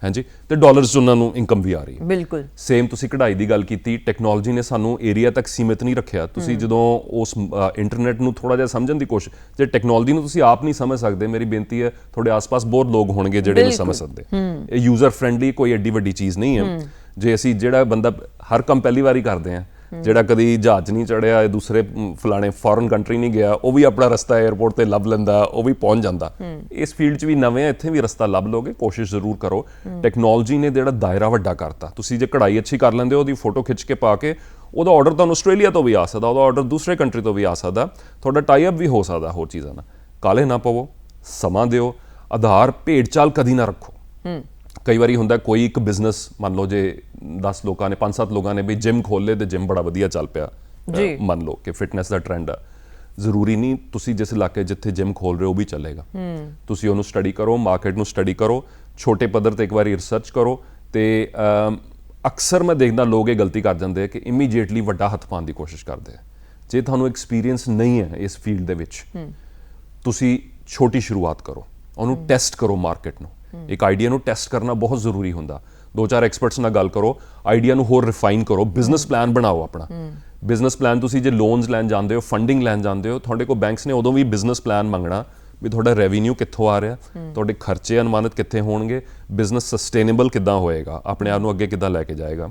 ਹਾਂਜੀ, ਤੇ ਡਾਲਰਸ 'ਚ ਉਹਨਾਂ ਨੂੰ ਇਨਕਮ ਵੀ ਆ ਰਹੀ ਹੈ। ਬਿਲਕੁਲ ਸੇਮ ਤੁਸੀਂ ਕਢਾਈ ਦੀ ਗੱਲ ਕੀਤੀ, ਟੈਕਨੋਲੋਜੀ ਨੇ ਸਾਨੂੰ ਏਰੀਆ ਤੱਕ ਸੀਮਿਤ ਨਹੀਂ ਰੱਖਿਆ। ਤੁਸੀਂ ਜਦੋਂ ਉਸ ਇੰਟਰਨੈਟ ਨੂੰ ਥੋੜਾ ਜਿਹਾ ਸਮਝਣ ਦੀ ਕੋਸ਼ਿਸ਼, ਜੇ ਟੈਕਨੋਲੋਜੀ ਨੂੰ ਤੁਸੀਂ ਆਪ ਨਹੀਂ ਸਮਝ ਸਕਦੇ, ਮੇਰੀ ਬੇਨਤੀ ਹੈ ਤੁਹਾਡੇ ਆਸ-ਪਾਸ ਬਹੁਤ ਲੋਕ ਹੋਣਗੇ ਜਿਹੜੇ ਨਹੀਂ ਸਮਝ ਸਕਦੇ। ਇਹ ਯੂਜ਼ਰ ਫ੍ਰੈਂਡਲੀ ਕੋਈ ਐਡੀ ਵੱਡੀ ਚੀਜ਼ ਨਹੀਂ ਹੈ। ਜੇ ਅਸੀਂ ਜਿਹੜਾ ਬੰਦਾ ਹਰ ਕੰਮ ਪਹਿਲੀ ਵਾਰੀ ਕਰਦੇ ਆ, ਜਿਹੜਾ ਕਦੀ ਜਹਾਜ਼ ਨਹੀਂ ਚੜਿਆ, ਦੂਸਰੇ ਫਲਾਣੇ ਫੋਰਨ ਕੰਟਰੀ ਨਹੀਂ ਗਿਆ, ਉਹ ਵੀ ਆਪਣਾ ਰਸਤਾ 에ਅਰਪੋਰਟ ਤੇ ਲੱਭ ਲੈਂਦਾ, ਉਹ ਵੀ ਪਹੁੰਚ ਜਾਂਦਾ। ਇਸ ਫੀਲਡ 'ਚ ਵੀ ਨਵੇਂ, ਇੱਥੇ ਵੀ ਰਸਤਾ ਲੱਭ ਲੋਗੇ, ਕੋਸ਼ਿਸ਼ ਜ਼ਰੂਰ ਕਰੋ। ਟੈਕਨੋਲੋਜੀ ਨੇ ਜਿਹੜਾ ਦਾਇਰਾ ਵੱਡਾ ਕਰਤਾ। ਤੁਸੀਂ ਜੇ ਕਢਾਈ ਅੱਛੀ ਕਰ ਲੈਂਦੇ ਹੋ, ਉਹਦੀ ਫੋਟੋ ਖਿੱਚ ਕੇ ਪਾ ਕੇ, ਉਹਦਾ ਆਰਡਰ ਤੁਹਾਨੂੰ ਆਸਟ੍ਰੇਲੀਆ ਤੋਂ ਵੀ ਆ ਸਕਦਾ, ਉਹਦਾ ਆਰਡਰ ਦੂਸਰੇ ਕੰਟਰੀ ਤੋਂ ਵੀ ਆ ਸਕਦਾ, ਤੁਹਾਡਾ ਟਾਈ ਅਪ ਵੀ ਹੋ ਸਕਦਾ ਹੋਰ ਚੀਜ਼ਾਂ ਨਾਲ। ਕਾਲੇ ਨਾ ਪਵੋ, ਸਮਾਂ ਦਿਓ। ਆਧਾਰ ਭੇਡ ਚਾਲ ਕਦੀ ਨਾ ਰੱਖੋ। ਕਈ ਵਾਰੀ ਹੁੰਦਾ ਕੋਈ ਇੱਕ ਬਿਜ਼ਨਸ, ਮੰਨ ਲਓ ਜੇ 10 ਲੋਕਾਂ ਨੇ, 5-7 ਲੋਕਾਂ ਨੇ ਵੀ ਜਿਮ ਖੋਲ ਲਏ ਤੇ ਜਿਮ ਬੜਾ ਵਧੀਆ ਚੱਲ ਪਿਆ, ਮੰਨ ਲਓ ਕਿ ਫਿਟਨੈਸ ਦਾ ਟ੍ਰੈਂਡ ਆ। ਜ਼ਰੂਰੀ ਨਹੀਂ ਤੁਸੀਂ ਜਿਸ ਇਲਾਕੇ ਜਿੱਥੇ ਜਿਮ ਖੋਲ ਰਹੇ ਹੋ ਉਹ ਵੀ ਚੱਲੇਗਾ। ਤੁਸੀਂ ਉਹਨੂੰ ਸਟੱਡੀ ਕਰੋ, ਮਾਰਕੀਟ ਨੂੰ ਸਟੱਡੀ ਕਰੋ, ਛੋਟੇ ਪੱਧਰ ਤੇ ਇੱਕ ਵਾਰੀ ਰਿਸਰਚ ਕਰੋ। ਤੇ ਅਕਸਰ ਮੈਂ ਦੇਖਦਾ ਲੋਕ ਇਹ ਗਲਤੀ ਕਰ ਜਾਂਦੇ ਆ ਕਿ ਇਮੀਡੀਏਟਲੀ ਵੱਡਾ ਹੱਥ ਪਾਉਣ ਦੀ ਕੋਸ਼ਿਸ਼ ਕਰਦੇ ਆ। ਜੇ ਤੁਹਾਨੂੰ ਐਕਸਪੀਰੀਅੰਸ ਨਹੀਂ ਹੈ ਇਸ ਫੀਲਡ ਦੇ ਵਿੱਚ, ਤੁਸੀਂ ਛੋਟੀ ਸ਼ੁਰੂਆਤ ਕਰੋ, ਉਹਨੂੰ ਟੈਸਟ ਕਰੋ ਮਾਰਕੀਟ ਨੂੰ। ਇੱਕ ਆਈਡੀਆ ਨੂੰ ਟੈਸਟ ਕਰਨਾ ਬਹੁਤ ਜ਼ਰੂਰੀ ਹੁੰਦਾ। 2-4 ਐਕਸਪਰਟਸ ਨਾਲ ਗੱਲ ਕਰੋ, ਆਈਡੀਆ ਨੂੰ ਹੋਰ ਰਿਫਾਈਨ ਕਰੋ, ਬਿਜ਼ਨਸ ਪਲਾਨ ਬਣਾਓ ਆਪਣਾ। ਬਿਜ਼ਨਸ ਪਲਾਨ ਤੁਸੀਂ ਜੇ ਲੋਨਸ ਲੈਣ ਜਾਂਦੇ ਹੋ, ਫੰਡਿੰਗ ਲੈਣ ਜਾਂਦੇ ਹੋ, ਤੁਹਾਡੇ ਕੋਲ ਬੈਂਕਸ ਨੇ ਉਦੋਂ ਵੀ ਬਿਜ਼ਨਸ ਪਲਾਨ ਮੰਗਣਾ ਵੀ ਤੁਹਾਡਾ ਰੈਵਨਿਊ ਕਿੱਥੋਂ ਆ ਰਿਹਾ, ਤੁਹਾਡੇ ਖਰਚੇ ਅਨੁਮਾਨਿਤ ਕਿੱਥੇ ਹੋਣਗੇ, ਬਿਜ਼ਨਸ ਸਸਟੇਨੇਬਲ ਕਿੱਦਾਂ ਹੋਏਗਾ, ਆਪਣੇ ਆਪ ਨੂੰ ਅੱਗੇ ਕਿੱਦਾਂ ਲੈ ਕੇ ਜਾਏਗਾ,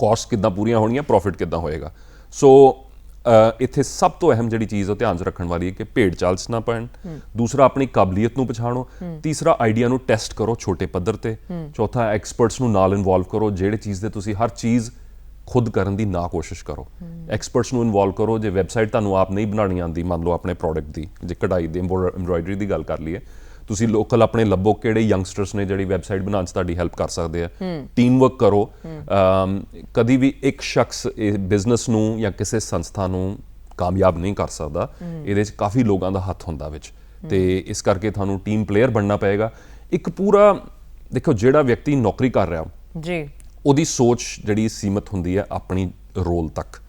ਕਾਸਟ ਕਿੱਦਾਂ ਪੂਰੀਆਂ ਹੋਣਗੀਆਂ, ਪ੍ਰੋਫਿਟ ਕਿੱਦਾਂ ਹੋਏਗਾ। ਸੋ ਇੱਥੇ ਸਭ ਤੋਂ ਅਹਿਮ ਜਿਹੜੀ ਚੀਜ਼ ਉਹ ਧਿਆਨ 'ਚ ਰੱਖਣ ਵਾਲੀ ਹੈ ਕਿ ਭੇਡ ਚਾਲ 'ਚ ਨਾ ਪੈਣ। ਦੂਸਰਾ, ਆਪਣੀ ਕਾਬਲੀਅਤ ਨੂੰ ਪਛਾਣੋ। ਤੀਸਰਾ, ਆਈਡੀਆ ਨੂੰ ਟੈਸਟ ਕਰੋ ਛੋਟੇ ਪੱਧਰ ਤੇ। ਚੌਥਾ, ਐਕਸਪਰਟਸ ਨੂੰ ਨਾਲ ਇਨਵੋਲਵ ਕਰੋ। ਜਿਹੜੇ ਚੀਜ਼ ਦੇ ਤੁਸੀਂ ਹਰ ਚੀਜ਼ ਖੁਦ ਕਰਨ ਦੀ ਨਾ ਕੋਸ਼ਿਸ਼ ਕਰੋ, ਐਕਸਪਰਟਸ ਨੂੰ ਇਨਵੋਲਵ ਕਰੋ। ਜੇ ਵੈਬਸਾਈਟ ਤੁਹਾਨੂੰ ਆਪ ਨਹੀਂ ਬਣਾਉਣੀ ਆਉਂਦੀ, ਮੰਨ ਲਓ ਆਪਣੇ ਪ੍ਰੋਡਕਟ ਦੀ, ਜੇ ਕਢਾਈ ਦੀ, ਐਮਬਰੋਇਡਰੀ ਦੀ ਗੱਲ ਕਰ ਲਈਏ, ਤੁਸੀਂ ਲੋਕਲ ਆਪਣੇ ਲੱਭੋ ਕਿਹੜੇ ਯੰਗਸਟਰਸ ਨੇ ਜਿਹੜੀ ਵੈਬਸਾਈਟ ਬਣਾਉਣ 'ਚ ਤੁਹਾਡੀ ਹੈਲਪ ਕਰ ਸਕਦੇ ਆ। ਟੀਮ ਵਰਕ ਕਰੋ। ਕਦੀ ਵੀ ਇੱਕ ਸ਼ਖਸ ਇਹ ਬਿਜ਼ਨਸ ਨੂੰ ਜਾਂ ਕਿਸੇ ਸੰਸਥਾ ਨੂੰ ਕਾਮਯਾਬ ਨਹੀਂ ਕਰ ਸਕਦਾ, ਇਹਦੇ 'ਚ ਕਾਫੀ ਲੋਕਾਂ ਦਾ ਹੱਥ ਹੁੰਦਾ ਵਿੱਚ, ਤੇ ਇਸ ਕਰਕੇ ਤੁਹਾਨੂੰ ਟੀਮ ਪਲੇਅਰ ਬਣਨਾ ਪਏਗਾ। ਇੱਕ ਪੂਰਾ ਦੇਖੋ, ਜਿਹੜਾ ਵਿਅਕਤੀ ਨੌਕਰੀ ਕਰ ਰਿਹਾ ਜੀ, ਉਹਦੀ ਸੋਚ ਜਿਹੜੀ ਸੀਮਤ ਹੁੰਦੀ ਹੈ ਆਪਣੀ ਰੋਲ ਤੱਕ,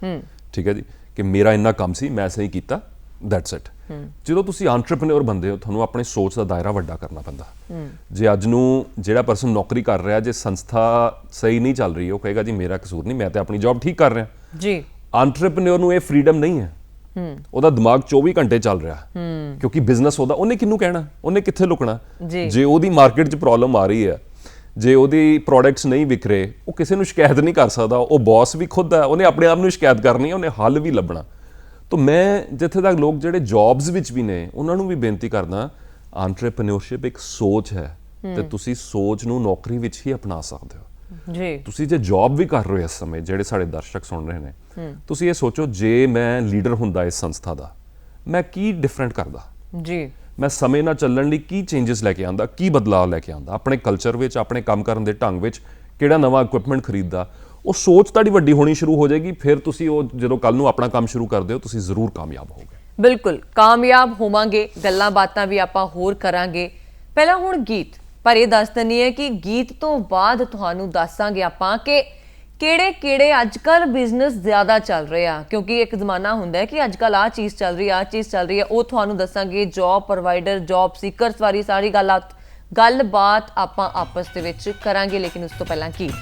ਠੀਕ ਹੈ ਜੀ, ਕਿ ਮੇਰਾ ਇੰਨਾ ਕੰਮ ਸੀ, ਮੈਂ ਸਹੀ ਕੀਤਾ, ਦੈਟਸ ਇਟ। ਜਦੋਂ ਤੁਸੀਂ ਐਂਟਰਪ੍ਰੈਨਿਓਰ ਬੰਦੇ ਹੋ, ਤੁਹਾਨੂੰ ਆਪਣੇ ਸੋਚ ਦਾ ਦਾਇਰਾ ਵੱਡਾ ਕਰਨਾ ਪੈਂਦਾ। ਜੇ ਅੱਜ ਨੂੰ ਜਿਹੜਾ ਪਰਸਨ ਨੌਕਰੀ ਕਰ ਰਿਹਾ, ਜੇ ਸੰਸਥਾ ਸਹੀ ਨਹੀਂ ਚੱਲ ਰਹੀ, ਉਹ ਕਹੇਗਾ ਜੀ ਮੇਰਾ ਕਸੂਰ ਨਹੀਂ, ਮੈਂ ਤੇ ਆਪਣੀ ਜੌਬ ਠੀਕ ਕਰ ਰਿਹਾ ਜੀ। ਐਂਟਰਪ੍ਰੈਨਿਓਰ ਨੂੰ ਇਹ ਫਰੀडम ਨਹੀਂ ਹੈ। ਉਹਦਾ ਦਿਮਾਗ 24 ਘੰਟੇ ਚੱਲ ਰਿਹਾ, ਕਿਉਂਕਿ ਬਿਜ਼ਨਸ ਉਹਨੇ ਕਿਹਨੂੰ ਕਹਿਣਾ, ਉਹਨੇ ਕਿੱਥੇ ਲੁਕਣਾ। ਜੇ ਉਹਦੀ ਮਾਰਕੀਟ 'ਚ ਪ੍ਰੋਬਲਮ ਆ ਰਹੀ ਹੈ, ਜੇ ਉਹਦੀ ਪ੍ਰੋਡਕਟਸ ਨਹੀਂ ਵਿਕ ਰਹੇ, ਉਹ ਕਿਸੇ ਨੂੰ ਸ਼ਿਕਾਇਤ ਨਹੀਂ ਕਰ ਸਕਦਾ। ਉਹ ਬੌਸ ਵੀ ਖੁਦ ਹੈ, ਉਹਨੇ ਆਪਣੇ ਆਪ ਨੂੰ ਸ਼ਿਕਾਇਤ ਕਰਨੀ ਹੈ, ਉਹਨੇ ਹੱਲ ਵੀ ਲੱਭਣਾ। ਤਾਂ ਮੈਂ ਜਿੱਥੇ ਤੱਕ ਲੋਕ ਜਿਹੜੇ ਜੌਬਸ ਵਿੱਚ ਵੀ ਨੇ ਉਹਨਾਂ ਨੂੰ ਵੀ ਬੇਨਤੀ ਕਰਦਾ, ਐਂਟਰਪ੍ਰੈਨਿਓਰਸ਼ਿਪ ਇੱਕ ਸੋਚ ਹੈ ਤੇ ਤੁਸੀਂ ਸੋਚ ਨੂੰ ਨੌਕਰੀ ਵਿੱਚ ਹੀ ਅਪਣਾ ਸਕਦੇ ਹੋ ਜੀ। ਤੁਸੀਂ ਜੇ ਜੌਬ ਵੀ ਕਰ ਰਹੇ ਹੋ ਇਸ ਸਮੇਂ, ਜਿਹੜੇ ਸਾਡੇ ਦਰਸ਼ਕ ਸੁਣ ਰਹੇ ਨੇ, ਤੁਸੀਂ ਇਹ ਸੋਚੋ ਜੇ ਮੈਂ ਲੀਡਰ ਹੁੰਦਾ ਇਸ ਸੰਸਥਾ ਦਾ, ਮੈਂ ਕੀ ਡਿਫਰੈਂਟ ਕਰਦਾ ਜੀ, ਮੈਂ ਸਮੇਂ ਨਾਲ ਚੱਲਣ ਲਈ ਕੀ ਚੇਂਜਸ ਲੈ ਕੇ ਆਉਂਦਾ, ਕੀ ਬਦਲਾਅ ਲੈ ਕੇ ਆਉਂਦਾ ਆਪਣੇ ਕਲਚਰ ਵਿੱਚ, ਆਪਣੇ ਕੰਮ ਕਰਨ ਦੇ ਢੰਗ ਵਿੱਚ, ਕਿਹੜਾ ਨਵਾਂ ਇਕਵਿਪਮੈਂਟ ਖਰੀਦਦਾ। ਉਹ ਸੋਚ ਤੁਹਾਡੀ ਵੱਡੀ ਹੋਣੀ ਸ਼ੁਰੂ ਹੋ ਜਾਏਗੀ, ਫਿਰ ਤੁਸੀਂ ਉਹ ਜਦੋਂ ਕੱਲ ਨੂੰ ਆਪਣਾ ਕੰਮ ਸ਼ੁਰੂ ਕਰਦੇ ਹੋ ਤੁਸੀਂ ਜ਼ਰੂਰ ਕਾਮਯਾਬ ਹੋਗੇ। ਬਿਲਕੁਲ ਕਾਮਯਾਬ ਹੋਵਾਂਗੇ, ਗੱਲਾਂ ਬਾਤਾਂ ਵੀ ਆਪਾਂ ਹੋਰ ਕਰਾਂਗੇ। ਪਹਿਲਾਂ ਹੁਣ ਗੀਤ, ਪਰ ਇਹ ਦੱਸ ਦਿੰਦੀ ਹੈ ਕਿ ਗੀਤ ਤੋਂ ਬਾਅਦ ਤੁਹਾਨੂੰ ਦੱਸਾਂਗੇ ਆਪਾਂ ਕਿ ਕਿਹੜੇ ਅੱਜ ਕੱਲ ਬਿਜ਼ਨਸ ਜ਼ਿਆਦਾ ਚੱਲ ਰਹੇ ਆ, ਕਿਉਂਕਿ ਇੱਕ ਜ਼ਮਾਨਾ ਹੁੰਦਾ ਹੈ ਕਿ ਅੱਜ ਕੱਲ ਆਹ ਚੀਜ਼ ਚੱਲ ਰਹੀ ਹੈ, ਉਹ ਤੁਹਾਨੂੰ ਦੱਸਾਂਗੇ। ਜੌਬ ਪ੍ਰੋਵਾਈਡਰ, ਜੌਬ ਸੀਕਰਸ ਵਾਲੀ ਸਾਰੀ ਗੱਲਬਾਤ ਆਪਾਂ ਆਪਸ ਦੇ ਵਿੱਚ ਕਰਾਂਗੇ, ਲੇਕਿਨ ਉਸ ਤੋਂ ਪਹਿਲਾਂ ਗੀਤ।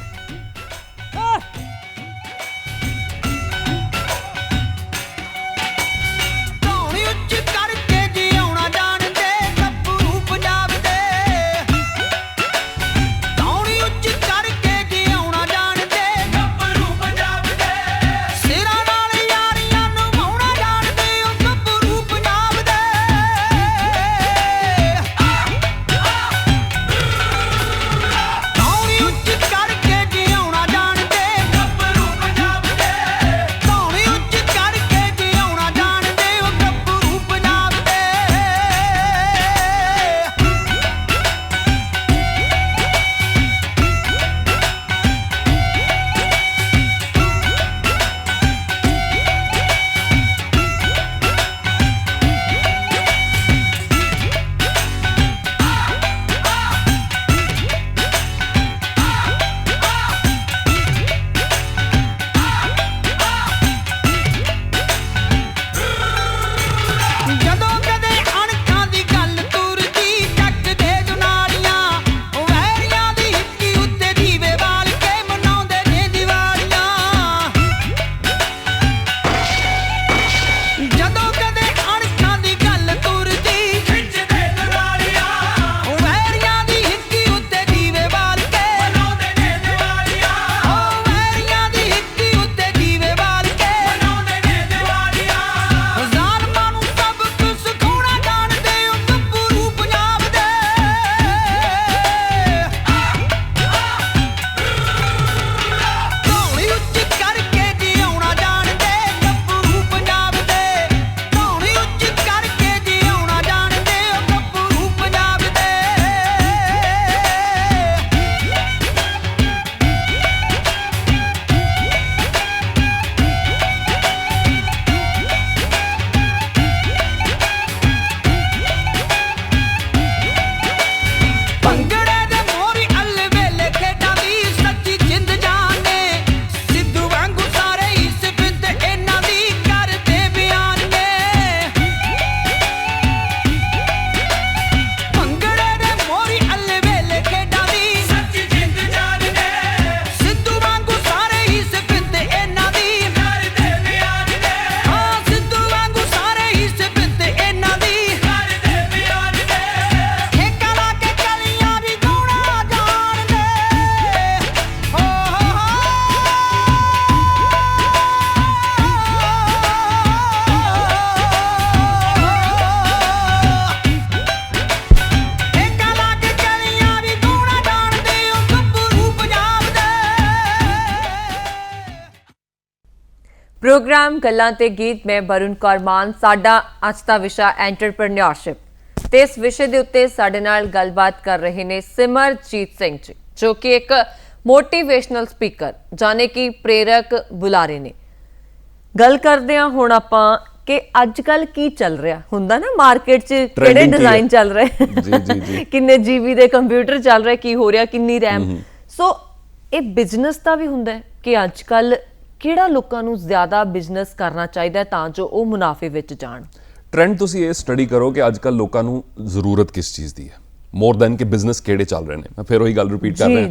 प्रोग्राम गल्लां ते गीत मैं बरुण कौर मान। साडा अज दा विशा एंटरप्रेन्योरशिप ते इस विषय दे उत्ते साडे नाल गलबात कर रहे ने सिमरजीत सिंह जी, जो कि एक मोटिवेशनल स्पीकर जाने कि प्रेरक बुलारे ने। गल करदे हां हुण आपां कि अजकल की चल रहा हुंदा ना मार्केट च, किहड़े डिजाइन चल रहे जी जी जी किन्ने जीबी दे कंप्यूटर चल रहे, की हो रहा, किन्नी रैम। सो ये बिजनेस दा भी हुंदा है कि अजकल ਕਿਹੜਾ ਲੋਕਾਂ ਨੂੰ ਜ਼ਿਆਦਾ ਬਿਜ਼ਨਸ ਕਰਨਾ ਚਾਹੀਦਾ ਤਾਂ ਜੋ ਉਹ ਮੁਨਾਫੇ ਵਿੱਚ ਜਾਣ। ਟ੍ਰੈਂਡ ਤੁਸੀਂ ਇਹ ਸਟੱਡੀ ਕਰੋ ਕਿ ਅੱਜ ਕੱਲ ਲੋਕਾਂ ਨੂੰ ਜ਼ਰੂਰਤ ਕਿਸ ਚੀਜ਼ ਦੀ ਹੈ, ਮੋਰ ਦੈਨ ਕਿ ਬਿਜ਼ਨਸ ਕਿਹੜੇ ਚੱਲ ਰਹੇ ਨੇ। ਮੈਂ ਫਿਰ ਉਹੀ ਗੱਲ ਰਿਪੀਟ ਕਰ ਰਿਹਾ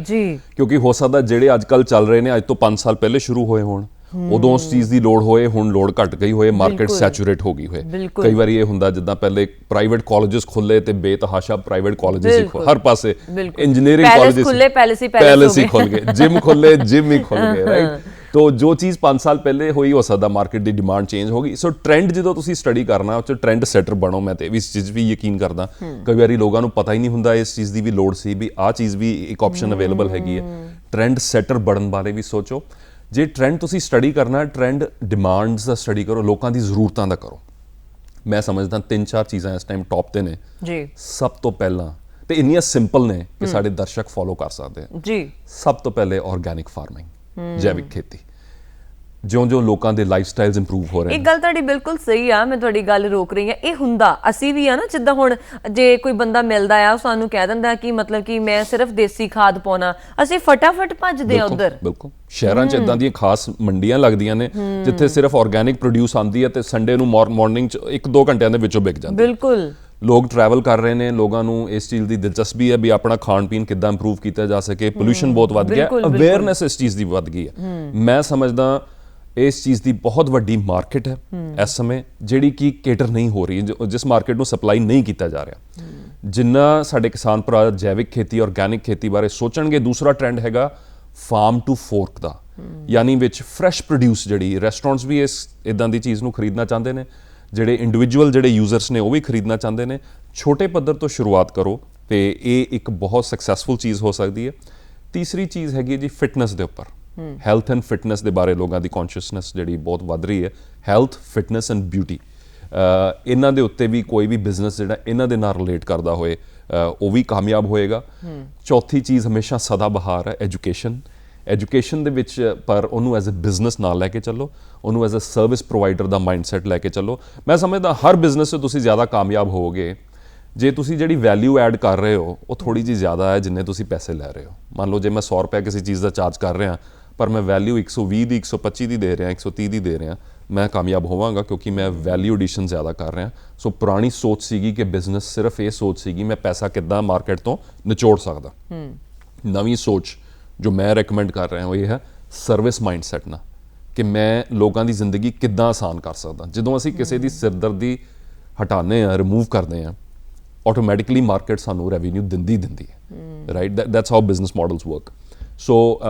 ਕਿਉਂਕਿ ਹੋ ਸਕਦਾ ਜਿਹੜੇ ਅੱਜ ਕੱਲ ਚੱਲ ਰਹੇ ਨੇ ਅੱਜ ਤੋਂ 5 ਸਾਲ ਪਹਿਲੇ ਸ਼ੁਰੂ ਹੋਏ ਹੋਣ, ਉਦੋਂ ਉਸ ਚੀਜ਼ ਦੀ ਲੋੜ ਹੋਏ, ਹੁਣ ਲੋੜ ਘਟ ਗਈ ਹੋਏ, ਮਾਰਕੀਟ ਸੈਚੂਰੇਟ ਹੋ ਗਈ ਹੋਏ। ਕਈ ਵਾਰੀ ਇਹ ਹੁੰਦਾ ਜਿੱਦਾਂ ਪਹਿਲੇ ਪ੍ਰਾਈਵੇਟ ਕਾਲਜਸ ਖੁੱਲੇ ਤੇ ਬੇਤਹਾਸ਼ਾ ਪ੍ਰਾਈਵੇਟ ਕਾਲਜਸ ਹੀ ਹਰ ਪਾਸੇ, ਇੰਜੀਨੀਅਰਿੰਗ ਕਾਲਜਸ ਖੁੱਲੇ, ਪੈਲੇਸ ਹੀ ਖੁੱਲ ਗਏ, ਜਿਮ ਖੁੱਲੇ, ਜਿਮ ਹੀ ਖੁੱਲ ਗਏ, ਰਾਈਟ। ਤੋ ਜੋ ਚੀਜ਼ 5 ਸਾਲ ਪਹਿਲੇ ਹੋਈ ਹੋ ਸਕਦਾ ਮਾਰਕੀਟ ਦੀ ਡਿਮਾਂਡ ਚੇਂਜ ਹੋ ਗਈ। ਸੋ ਟ੍ਰੈਂਡ ਜਦੋਂ ਤੁਸੀਂ ਸਟੱਡੀ ਕਰਨਾ ਉਹ 'ਚ ਟ੍ਰੈਂਡ ਸੈਟਰ ਬਣੋ। ਮੈਂ ਤੇ ਇਸ ਚੀਜ਼ ਵੀ ਯਕੀਨ ਕਰਦਾ। ਕਈ ਵਾਰੀ ਲੋਕਾਂ ਨੂੰ ਪਤਾ ਹੀ ਨਹੀਂ ਹੁੰਦਾ ਇਸ ਚੀਜ਼ ਦੀ ਵੀ ਲੋੜ ਸੀ, ਵੀ ਆਹ ਚੀਜ਼ ਵੀ ਇੱਕ ਆਪਸ਼ਨ ਅਵੇਲੇਬਲ ਹੈਗੀ ਹੈ। ਟ੍ਰੈਂਡ ਸੈਟਰ ਬਣਨ ਬਾਰੇ ਵੀ ਸੋਚੋ। ਜੇ ਟ੍ਰੈਂਡ ਤੁਸੀਂ ਸਟੱਡੀ ਕਰਨਾ, ਟ੍ਰੈਂਡ ਡਿਮਾਂਡਸ ਦਾ ਸਟੱਡੀ ਕਰੋ, ਲੋਕਾਂ ਦੀ ਜ਼ਰੂਰਤਾਂ ਦਾ ਕਰੋ। ਮੈਂ ਸਮਝਦਾ 3-4 ਚੀਜ਼ਾਂ ਇਸ ਟਾਈਮ ਟੌਪ ਤੇ ਨੇ ਜੀ। ਸਭ ਤੋਂ ਪਹਿਲਾਂ ਤੇ ਇੰਨੀਆਂ ਸਿੰਪਲ ਨੇ ਕਿ ਸਾਡੇ ਦਰਸ਼ਕ ਫੋਲੋ ਕਰ ਸਕਦੇ ਆ ਜੀ। ਸਭ ਤੋਂ ਪਹਿਲੇ ਆਰਗੈਨਿਕ ਫਾਰਮਿੰਗ, ਜੈਵਿਕ ਖੇਤੀ। ਜਿਉਂ-ਜਿਉਂ ਲੋਕਾਂ ਦੇ ਲਾਈਫ ਸਟਾਈਲਸ ਇੰਪਰੂਵ ਹੋ ਰਹੇ ਨੇ। ਇਹ ਗੱਲ ਤੁਹਾਡੀ ਬਿਲਕੁਲ ਸਹੀ ਆ, ਮੈਂ ਤੁਹਾਡੀ ਗੱਲ ਰੋਕ ਰਹੀ ਹਾਂ। ਇਹ ਹੁੰਦਾ ਅਸੀਂ ਵੀ ਆ ਨਾ, ਜਿੱਦਾਂ ਹੁਣ ਜੇ ਕੋਈ ਬੰਦਾ ਮਿਲਦਾ ਆ ਉਹ ਸਾਨੂੰ ਕਹਿ ਦਿੰਦਾ ਕਿ ਮਤਲਬ ਕਿ ਮੈਂ ਸਿਰਫ ਦੇਸੀ ਖਾਦ ਪਾਉਣਾ, ਅਸੀਂ ਫਟਾਫਟ ਭੱਜਦੇ ਆ ਉਧਰ। ਬਿਲਕੁਲ ਸ਼ਹਿਰਾਂ 'ਚ ਇਦਾਂ ਦੀਆਂ ਖਾਸ ਮੰਡੀਆਂ ਲੱਗਦੀਆਂ ਨੇ ਜਿੱਥੇ ਸਿਰਫ ਆਰਗੈਨਿਕ ਪ੍ਰੋਡਿਊਸ ਆਉਂਦੀ ਹੈ ਤੇ ਸੰਡੇ ਨੂੰ ਮਾਰਨਿੰਗ 'ਚ 1-2 ਘੰਟਿਆਂ ਦੇ ਵਿੱਚੋਂ ਵਿਕ ਜਾਂਦੀ। ਬਿਲਕੁਲ। ਲੋਕ ਟਰੈਵਲ ਕਰ ਰਹੇ ਨੇ, ਲੋਕਾਂ ਨੂੰ ਇਸ ਚੀਜ਼ ਦੀ ਦਿਲਚਸਪੀ ਹੈ ਵੀ ਆਪਣਾ ਖਾਣ ਪੀਣ ਕਿੱਦਾਂ ਇੰਪਰੂਵ ਕੀਤਾ ਜਾ ਸਕੇ। ਪੋਲੂਸ਼ਨ ਬਹੁਤ ਵੱਧ ਗਿਆ, ਅਵੇਅਰਨੈਸ ਇਸ ਚੀਜ਼ ਦੀ ਵੱਧ ਗਈ ਹੈ। ਮੈਂ ਸਮਝਦਾ ਇਸ ਚੀਜ਼ ਦੀ ਬਹੁਤ ਵੱਡੀ ਮਾਰਕੀਟ ਹੈ ਇਸ ਸਮੇਂ ਜਿਹੜੀ ਕਿ ਕੇਟਰ ਨਹੀਂ ਹੋ ਰਹੀ, ਜਿਸ ਮਾਰਕੀਟ ਨੂੰ ਸਪਲਾਈ ਨਹੀਂ ਕੀਤਾ ਜਾ ਰਿਹਾ। ਜਿੰਨਾ ਸਾਡੇ ਕਿਸਾਨ ਭਰਾ ਜੈਵਿਕ ਖੇਤੀ ਆਰਗੈਨਿਕ ਖੇਤੀ ਬਾਰੇ ਸੋਚਣਗੇ। ਦੂਸਰਾ ਟ੍ਰੈਂਡ ਹੈਗਾ ਫਾਰਮ ਟੂ ਫੋਰਕ ਦਾ, ਯਾਨੀ ਵਿੱਚ ਫਰੈਸ਼ ਪ੍ਰੋਡਿਊਸ। ਜਿਹੜੀ ਰੈਸਟੋਰੈਂਟਸ ਵੀ ਇਸ ਇਦਾਂ ਦੀ ਚੀਜ਼ ਨੂੰ ਖਰੀਦਣਾ ਚਾਹੁੰਦੇ ਨੇ, ਜਿਹੜੇ ਇੰਡੀਵਿਜੂਅਲ ਜਿਹੜੇ ਯੂਜ਼ਰਸ ਨੇ ਉਹ ਵੀ ਖਰੀਦਣਾ ਚਾਹੁੰਦੇ ਨੇ। ਛੋਟੇ ਪੱਧਰ ਤੋਂ ਸ਼ੁਰੂਆਤ ਕਰੋ ਤੇ ਇਹ ਇੱਕ ਬਹੁਤ ਸਕਸੈਸਫੁਲ ਚੀਜ਼ ਹੋ ਸਕਦੀ ਹੈ। ਤੀਸਰੀ ਚੀਜ਼ ਹੈਗੀ ਜੀ ਫਿਟਨੈਸ ਦੇ ਉੱਪਰ। ਹੈਲਥ ਐਂਡ ਫਿਟਨੈਸ ਦੇ ਬਾਰੇ ਲੋਕਾਂ ਦੀ ਕੌਨਸ਼ੀਅਸਨੈਸ ਜਿਹੜੀ ਬਹੁਤ ਵੱਧ ਰਹੀ ਹੈ। ਹੈਲਥ, ਫਿਟਨੈਸ ਐਂਡ ਬਿਊਟੀ, ਇਹਨਾਂ ਦੇ ਉੱਤੇ ਵੀ ਕੋਈ ਵੀ ਬਿਜ਼ਨਸ ਜਿਹੜਾ ਇਹਨਾਂ ਦੇ ਨਾਲ ਰਿਲੇਟ ਕਰਦਾ ਹੋਏ ਉਹ ਵੀ ਕਾਮਯਾਬ ਹੋਏਗਾ। ਚੌਥੀ ਚੀਜ਼ ਹਮੇਸ਼ਾ ਸਦਾ ਬਹਾਰ ਹੈ, ਐਜੂਕੇਸ਼ਨ ਦੇ ਵਿੱਚ, ਪਰ ਉਹਨੂੰ ਐਜ਼ ਅ ਬਿਜ਼ਨਸ ਨਾਲ ਲੈ ਕੇ ਚੱਲੋ, ਉਹਨੂੰ ਐਜ਼ ਅ ਸਰਵਿਸ ਪ੍ਰੋਵਾਈਡਰ ਦਾ ਮਾਈਂਡਸੈਟ ਲੈ ਕੇ ਚੱਲੋ। ਮੈਂ ਸਮਝਦਾ ਹਰ ਬਿਜ਼ਨਸ 'ਚ ਤੁਸੀਂ ਜ਼ਿਆਦਾ ਕਾਮਯਾਬ ਹੋਵੋਗੇ ਜੇ ਤੁਸੀਂ ਜਿਹੜੀ ਵੈਲਿਊ ਐਡ ਕਰ ਰਹੇ ਹੋ ਉਹ ਥੋੜੀ ਜਿਹੀ ਜ਼ਿਆਦਾ ਹੈ ਜਿੰਨੇ ਤੁਸੀਂ ਪੈਸੇ ਲੈ ਰਹੇ ਹੋ। ਮੰਨ ਲਓ ਜੇ ਮੈਂ 100 ਰੁਪਏ ਕਿਸੇ ਚੀਜ਼ ਦਾ ਚਾਰਜ ਕਰ ਰਿਹਾ ਪਰ ਮੈਂ ਵੈਲਿਊ 120 ਦੀ, 125 ਦੀ ਦੇ ਰਿਹਾ, 130 ਦੀ ਦੇ ਰਿਹਾ, ਮੈਂ ਕਾਮਯਾਬ ਹੋਵਾਂਗਾ ਕਿਉਂਕਿ ਮੈਂ ਵੈਲਿਊ ਐਡੀਸ਼ਨ ਜ਼ਿਆਦਾ ਕਰ ਰਿਹਾ। ਸੋ ਪੁਰਾਣੀ ਸੋਚ ਸੀਗੀ ਕਿ ਬਿਜ਼ਨਸ ਸਿਰਫ ਇਹ ਸੋਚ ਸੀਗੀ ਮੈਂ ਪੈਸਾ ਕਿੱਦਾਂ ਮਾਰਕੀਟ ਤੋਂ ਨਿਚੋੜ ਸਕਦਾ। ਨਵੀਂ ਸੋਚ ਜੋ ਮੈਂ ਰეკਮੈਂਡ ਕਰ ਰਿਹਾ ਹਾਂ ਉਹ ਇਹ ਹੈ ਸਰਵਿਸ ਮਾਈਂਡਸੈਟ ਨਾਲ, ਕਿ ਮੈਂ ਲੋਕਾਂ ਦੀ ਜ਼ਿੰਦਗੀ ਕਿੱਦਾਂ ਆਸਾਨ ਕਰ ਸਕਦਾ। ਜਦੋਂ ਅਸੀਂ ਕਿਸੇ ਦੀ ਸਿਰਦਰਦੀ ਹਟਾਉਂਦੇ ਹਾਂ, ਰਿਮੂਵ ਕਰਦੇ ਹਾਂ, ਆਟੋਮੈਟਿਕਲੀ ਮਾਰਕੀਟ ਸਾਨੂੰ ਰੈਵਨਿਊ ਦਿੰਦੀ ਹੈ। Right, that's how business models work. So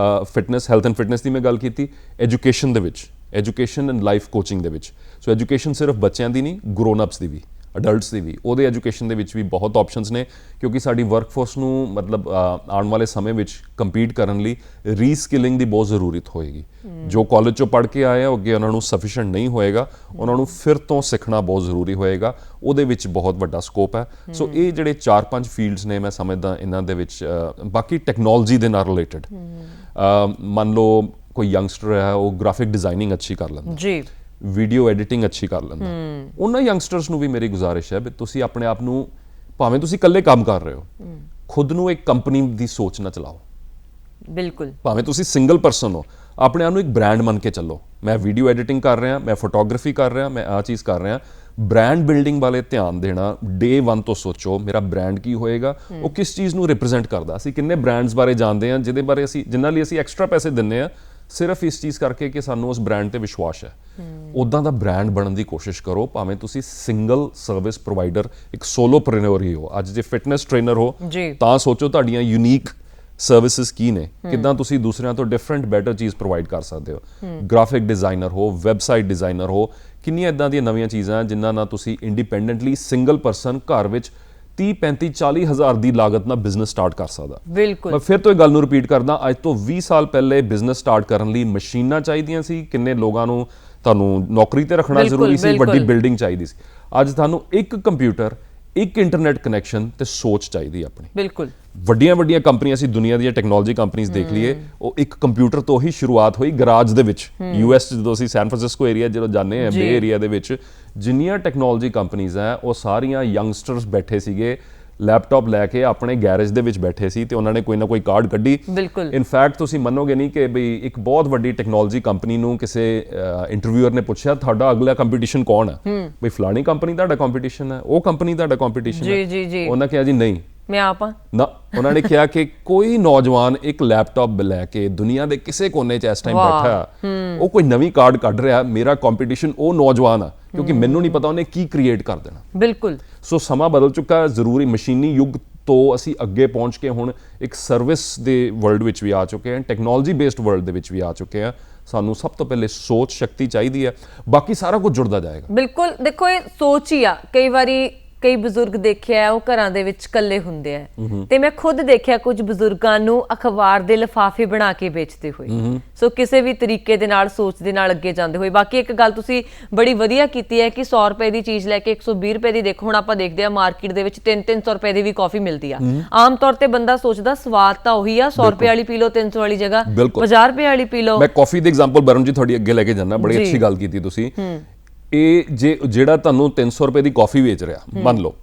fitness, health and fitness ਦੀ ਮੈਂ ਗੱਲ ਕੀਤੀ। ਐਜੂਕੇਸ਼ਨ ਦੇ ਵਿੱਚ, ਐਜੂਕੇਸ਼ਨ ਐਂਡ ਲਾਈਫ ਕੋਚਿੰਗ ਦੇ ਵਿੱਚ। ਸੋ ਐਜੂਕੇਸ਼ਨ ਸਿਰਫ ਬੱਚਿਆਂ ਦੀ ਨਹੀਂ, ਗਰੋਨ ਅਪਸ ਦੀ ਵੀ, ਅਡਲਟਸ ਦੀ ਵੀ। ਉਹਦੇ ਐਜੂਕੇਸ਼ਨ ਦੇ ਵਿੱਚ ਵੀ ਬਹੁਤ ਆਪਸ਼ਨਸ ਨੇ ਕਿਉਂਕਿ ਸਾਡੀ ਵਰਕਫੋਰਸ ਨੂੰ ਮਤਲਬ ਆਉਣ ਵਾਲੇ ਸਮੇਂ ਵਿੱਚ ਕੰਪੀਟ ਕਰਨ ਲਈ ਰੀਸਕਿਲਿੰਗ ਦੀ ਬਹੁਤ ਜ਼ਰੂਰਤ ਹੋਏਗੀ। ਜੋ ਕਾਲਜ 'ਚੋਂ ਪੜ੍ਹ ਕੇ ਆਏ ਆ ਅੱਗੇ ਉਹਨਾਂ ਨੂੰ ਸਫੀਸ਼ੀਐਂਟ ਨਹੀਂ ਹੋਏਗਾ, ਉਹਨਾਂ ਨੂੰ ਫਿਰ ਤੋਂ ਸਿੱਖਣਾ ਬਹੁਤ ਜ਼ਰੂਰੀ ਹੋਏਗਾ। ਉਹਦੇ ਵਿੱਚ ਬਹੁਤ ਵੱਡਾ ਸਕੋਪ ਹੈ। ਸੋ ਇਹ ਜਿਹੜੇ 4-5 ਫੀਲਡਸ ਨੇ ਮੈਂ ਸਮਝਦਾ ਇਹਨਾਂ ਦੇ ਵਿੱਚ। ਬਾਕੀ ਟੈਕਨੋਲੋਜੀ ਦੇ ਨਾਲ ਰਿਲੇਟਡ, ਮੰਨ ਲਓ ਕੋਈ ਯੰਗਸਟਰ ਹੈ ਉਹ ਗ੍ਰਾਫਿਕ ਡਿਜ਼ਾਈਨਿੰਗ ਅੱਛੀ ਕਰ ਲੈਂਦਾ ਜੀ, ਵੀਡੀਓ ਐਡੀਟਿੰਗ ਅੱਛੀ ਕਰ ਲੈਂਦਾ, ਉਹਨਾਂ ਯੰਗਸਟਰਸ ਨੂੰ ਵੀ ਮੇਰੀ ਗੁਜ਼ਾਰਿਸ਼ ਹੈ ਵੀ ਤੁਸੀਂ ਆਪਣੇ ਆਪ ਨੂੰ, ਭਾਵੇਂ ਤੁਸੀਂ ਇਕੱਲੇ ਕੰਮ ਕਰ ਰਹੇ ਹੋ, ਖੁਦ ਨੂੰ ਇੱਕ ਕੰਪਨੀ ਦੀ ਸੋਚ ਨਾ ਚਲਾਓ। ਬਿਲਕੁਲ। ਭਾਵੇਂ ਤੁਸੀਂ ਸਿੰਗਲ ਪਰਸਨ ਹੋ, ਆਪਣੇ ਆਪ ਨੂੰ ਇੱਕ ਬ੍ਰਾਂਡ ਮੰਨ ਕੇ ਚੱਲੋ। ਮੈਂ ਵੀਡੀਓ ਐਡੀਟਿੰਗ ਕਰ ਰਿਹਾ, ਮੈਂ ਫੋਟੋਗ੍ਰਾਫੀ ਕਰ ਰਿਹਾ, ਮੈਂ ਆਹ ਚੀਜ਼ ਕਰ ਰਿਹਾ। ਬ੍ਰਾਂਡ ਬਿਲਡਿੰਗ ਵਾਲੇ ਧਿਆਨ ਦੇਣਾ। ਡੇ 1 ਤੋਂ ਸੋਚੋ ਮੇਰਾ ਬ੍ਰਾਂਡ ਕੀ ਹੋਏਗਾ, ਉਹ ਕਿਸ ਚੀਜ਼ ਨੂੰ ਰਿਪਰੈਜ਼ੈਂਟ ਕਰਦਾ। ਅਸੀਂ ਕਿੰਨੇ ਬ੍ਰਾਂਡਸ ਬਾਰੇ ਜਾਣਦੇ ਹਾਂ ਜਿਹਦੇ ਬਾਰੇ ਅਸੀਂ, ਜਿਨ੍ਹਾਂ ਲਈ ਅਸੀਂ ਐਕਸਟਰਾ ਪੈਸੇ ਦਿੰਦੇ ਹਾਂ ਸਿਰਫ ਇਸ ਚੀਜ਼ ਕਰਕੇ ਕਿ ਸਾਨੂੰ ਉਸ ਬ੍ਰਾਂਡ ਤੇ ਵਿਸ਼ਵਾਸ ਹੈ। ਉੱਦਾਂ ਦਾ ਬ੍ਰਾਂਡ ਬਣਨ ਦੀ ਕੋਸ਼ਿਸ਼ ਕਰੋ। ਭਾਵੇਂ ਤੁਸੀਂ ਸਿੰਗਲ ਸਰਵਿਸ ਪ੍ਰੋਵਾਈਡਰ, ਇੱਕ ਸੋਲੋਪ੍ਰੇਨਿਓਰ ਹੀ ਹੋ। ਅੱਜ ਜੇ ਫਿਟਨੈਸ ਟ੍ਰੇਨਰ ਹੋ ਤਾਂ ਸੋਚੋ ਤੁਹਾਡੀਆਂ ਯੂਨੀਕ ਸਰਵਿਸਿਜ਼ ਕੀ ਨੇ, ਕਿੱਦਾਂ ਤੁਸੀਂ ਦੂਸਰਿਆਂ ਤੋਂ ਡਿਫਰੈਂਟ ਬੈਟਰ ਚੀਜ਼ ਪ੍ਰੋਵਾਈਡ ਕਰ ਸਕਦੇ ਹੋ। ਗ੍ਰਾਫਿਕ ਡਿਜ਼ਾਈਨਰ ਹੋ, ਵੈਬਸਾਈਟ ਡਿਜ਼ਾਈਨਰ ਹੋ, ਕਿੰਨੀਆਂ ਇੱਦਾਂ ਦੀਆਂ ਨਵੀਆਂ ਚੀਜ਼ਾਂ ਜਿਨ੍ਹਾਂ ਨਾਲ ਤੁਸੀਂ ਇੰਡੀਪੈਂਡੈਂਟਲੀ ਸਿੰਗਲ ਪਰਸਨ ਘਰ ਵਿੱਚ 30-35-40 ਹਜ਼ਾਰ ਦੀ ਲਾਗਤ ਨਾਲ ਬਿਜ਼ਨਸ ਸਟਾਰਟ ਕਰ ਸਕਦਾ। ਬਿਲਕੁਲ। ਮੈਂ ਫਿਰ ਤੋਂ ਇਹ ਗੱਲ ਨੂੰ ਰਿਪੀਟ ਕਰਦਾ, ਅੱਜ ਤੋਂ 20 ਸਾਲ ਪਹਿਲੇ ਬਿਜ਼ਨਸ ਸਟਾਰਟ ਕਰਨ ਲਈ ਮਸ਼ੀਨਾਂ ਚਾਹੀਦੀਆਂ ਸੀ, ਕਿੰਨੇ ਲੋਕਾਂ ਨੂੰ ਤੁਹਾਨੂੰ ਨੌਕਰੀ ਤੇ ਰੱਖਣਾ ਜ਼ਰੂਰੀ ਸੀ, ਵੱਡੀ ਬਿਲਡਿੰਗ ਚਾਹੀਦੀ ਸੀ। ਅੱਜ ਤੁਹਾਨੂੰ ਇੱਕ ਕੰਪਿਊਟਰ, ਇੱਕ ਇੰਟਰਨੈਟ ਕਨੈਕਸ਼ਨ ਤੇ ਸੋਚ ਚਾਹੀਦੀ ਆਪਣੀ। ਬਿਲਕੁਲ। ਵੱਡੀਆਂ ਕੰਪਨੀਆਂ ਸੀ, ਦੁਨੀਆ ਦੀਆਂ ਟੈਕਨੋਲੋਜੀ ਕੰਪਨੀਆਂ ਦੇਖ ਲਈਏ, ਉਹ ਇੱਕ ਕੰਪਿਊਟਰ ਤੋਂ ਹੀ ਸ਼ੁਰੂਆਤ ਹੋਈ ਗਰਾਜ ਦੇ ਵਿੱਚ। US ਜਦੋਂ ਅਸੀਂ ਸੈਨ ਫਰਾਂਸਿਸਕੋ ਏਰੀਆ ਜਦੋਂ ਜਾਂਦੇ ਹਾਂ, ਬੇ ਏਰੀਆ ਦੇ ਵਿੱਚ ਜਿੰਨੀਆਂ ਟੈਕਨੋਲੋਜੀ ਕੰਪਨੀਆਂ ਹੈ ਉਹ ਸਾਰੀਆਂ ਯੰਗਸਟਰਸ ਬੈਠੇ ਸੀਗੇ, ਲੈਪਟਾਪ ਲੈ ਕੇ ਆਪਣੇ ਗੈਰੇਜ ਦੇ ਵਿੱਚ ਬੈਠੇ ਸੀ ਤੇ ਉਹਨਾਂ ਨੇ ਕੋਈ ਨਾ ਕੋਈ ਕਾਰਡ ਕੱਢੀ। ਬਿਲਕੁਲ। ਇਨਫੈਕਟ ਤੁਸੀਂ ਮੰਨੋਗੇ ਨਹੀਂ ਕਿ ਬਈ ਇੱਕ ਬਹੁਤ ਵੱਡੀ ਟੈਕਨੋਲੋਜੀ ਕੰਪਨੀ ਨੂੰ ਕਿਸੇ ਇੰਟਰਵਿਊਅਰ ਨੇ ਪੁੱਛਿਆ ਤੁਹਾਡਾ ਅਗਲਾ ਕੰਪੀਟੀਸ਼ਨ ਕੌਣ ਹੈ, ਬਈ ਫਲਾਣੀ ਕੰਪਨੀ ਤੁਹਾਡਾ ਕੰਪੀਟੀਸ਼ਨ ਹੈ, ਉਹ ਕੰਪਨੀ ਤੁਹਾਡਾ ਕੰਪੀਟੀਸ਼ਨ ਹੈ। ਜੀ। ਉਹਨਾਂ ਕਿਹਾ ਜੀ ਨਹੀਂ, ਮੈਂ ਆਪਾਂ ਨਾ। ਉਹਨਾਂ ਨੇ ਕਿਹਾ ਕਿ ਕੋਈ ਨੌਜਵਾਨ ਇੱਕ ਲੈਪਟਾਪ ਲੈ ਕੇ ਦੁਨੀਆ ਦੇ ਕਿਸੇ ਕੋਨੇ 'ਚ ਇਸ ਟਾਈਮ ਬੈਠਾ, ਉਹ ਕੋਈ ਨਵੀਂ ਕਾਰਡ ਕੱਢ ਰਿਹਾ, ਮੇਰਾ ਕੰਪੀਟੀਸ਼ਨ ਉਹ ਨੌਜਵਾਨ ਆ, ਕਿਉਂਕਿ ਮੈਨੂੰ ਨਹੀਂ ਪਤਾ ਉਹਨੇ ਕੀ ਕ੍ਰੀਏਟ ਕਰ ਦੇਣਾ। ਬਿਲਕੁਲ। ਸੋ ਸਮਾਂ ਬਦਲ ਚੁੱਕਾ, ਜ਼ਰੂਰੀ ਮਸ਼ੀਨੀ ਯੁੱਗ ਤੋਂ ਅਸੀਂ ਅੱਗੇ ਪਹੁੰਚ ਕੇ ਹੁਣ ਇੱਕ ਸਰਵਿਸ ਦੇ ਵਰਲਡ ਵਿੱਚ ਵੀ ਆ ਚੁੱਕੇ ਹਾਂ, ਟੈਕਨੋਲੋਜੀ ਬੇਸਡ ਵਰਲਡ ਦੇ ਵਿੱਚ ਵੀ ਆ ਚੁੱਕੇ ਹਾਂ। ਸਾਨੂੰ ਸਭ ਤੋਂ ਪਹਿਲੇ ਸੋਚ ਸ਼ਕਤੀ ਚਾਹੀਦੀ ਹੈ, ਬਾਕੀ ਸਾਰਾ ਕੁਝ ਜੁੜਦਾ ਜਾਏਗਾ। ਬਿਲਕੁਲ, ਦੇਖੋ ਇਹ ਸੋਚ ਹੀ ਆ। ਕਈ ਵਾਰੀ ਕਈ ਬਜ਼ੁਰਗ ਦੇਖਿਆ ਉਹ ਘਰਾਂ ਦੇ ਵਿੱਚ ਇਕੱਲੇ ਹੁੰਦੇ ਆ, ਤੇ ਮੈਂ ਖੁਦ ਦੇਖਿਆ ਕੁਝ ਬਜ਼ੁਰਗਾਂ ਨੂੰ ਅਖਬਾਰ ਦੇ ਲਿਫਾਫੇ ਬਣਾ ਕੇ ਵੇਚਦੇ ਹੋਏ। ਸੋ ਕਿਸੇ ਵੀ ਤਰੀਕੇ ਦੇ ਨਾਲ ਸੋਚ ਦੇ ਨਾਲ ਅੱਗੇ ਜਾਂਦੇ ਹੋਏ। ਬਾਕੀ ਇੱਕ ਗੱਲ ਤੁਸੀਂ ਬੜੀ ਵਧੀਆ ਕੀਤੀ ਹੈ ਕਿ 100 ਰੁਪਏ ਦੀ ਚੀਜ਼ ਲੈ ਕੇ 120 ਰੁਪਏ ਦੀ, ਦੇਖੋ ਹੁਣ ਆਪਾਂ ਦੇਖਦੇ ਆ ਮਾਰਕੀਟ ਦੇ ਵਿੱਚ 300 ਰੁਪਏ ਦੀ ਵੀ ਕਾਫੀ ਮਿਲਦੀ ਆ। ਆਮ ਤੌਰ ਤੇ ਬੰਦਾ ਸੋਚਦਾ ਸਵਾਦ ਤਾਂ ਉਹੀ ਆ, 100 ਰੁਪਏ ਵਾਲੀ ਪੀ ਲਓ 300 ਵਾਲੀ ਜਗ੍ਹਾ 50 ਰੁਪਏ ਵਾਲੀ ਪੀ ਲਓ। ਮੈਂ ਕਾਫੀ ਦੇ ਐਗਜ਼ਾਮਪਲ ਬਰਨ ਜੀ ਤੁਹਾਡੀ ਅੱਗੇ ਲੈ ਕੇ ਜਾਣਾ, ਬੜੀ ਅੱਛੀ ਗੱਲ ਕੀਤੀ ਤੁਸੀਂ। ਇਹ ਜਿਹੜਾ ਤੁਹਾਨੂੰ 300 ਰੁਪਏ ਦੀ ਕਾਫੀ ਵੇਚ ਰਿਹਾ, ਮੰਨ ਲਓ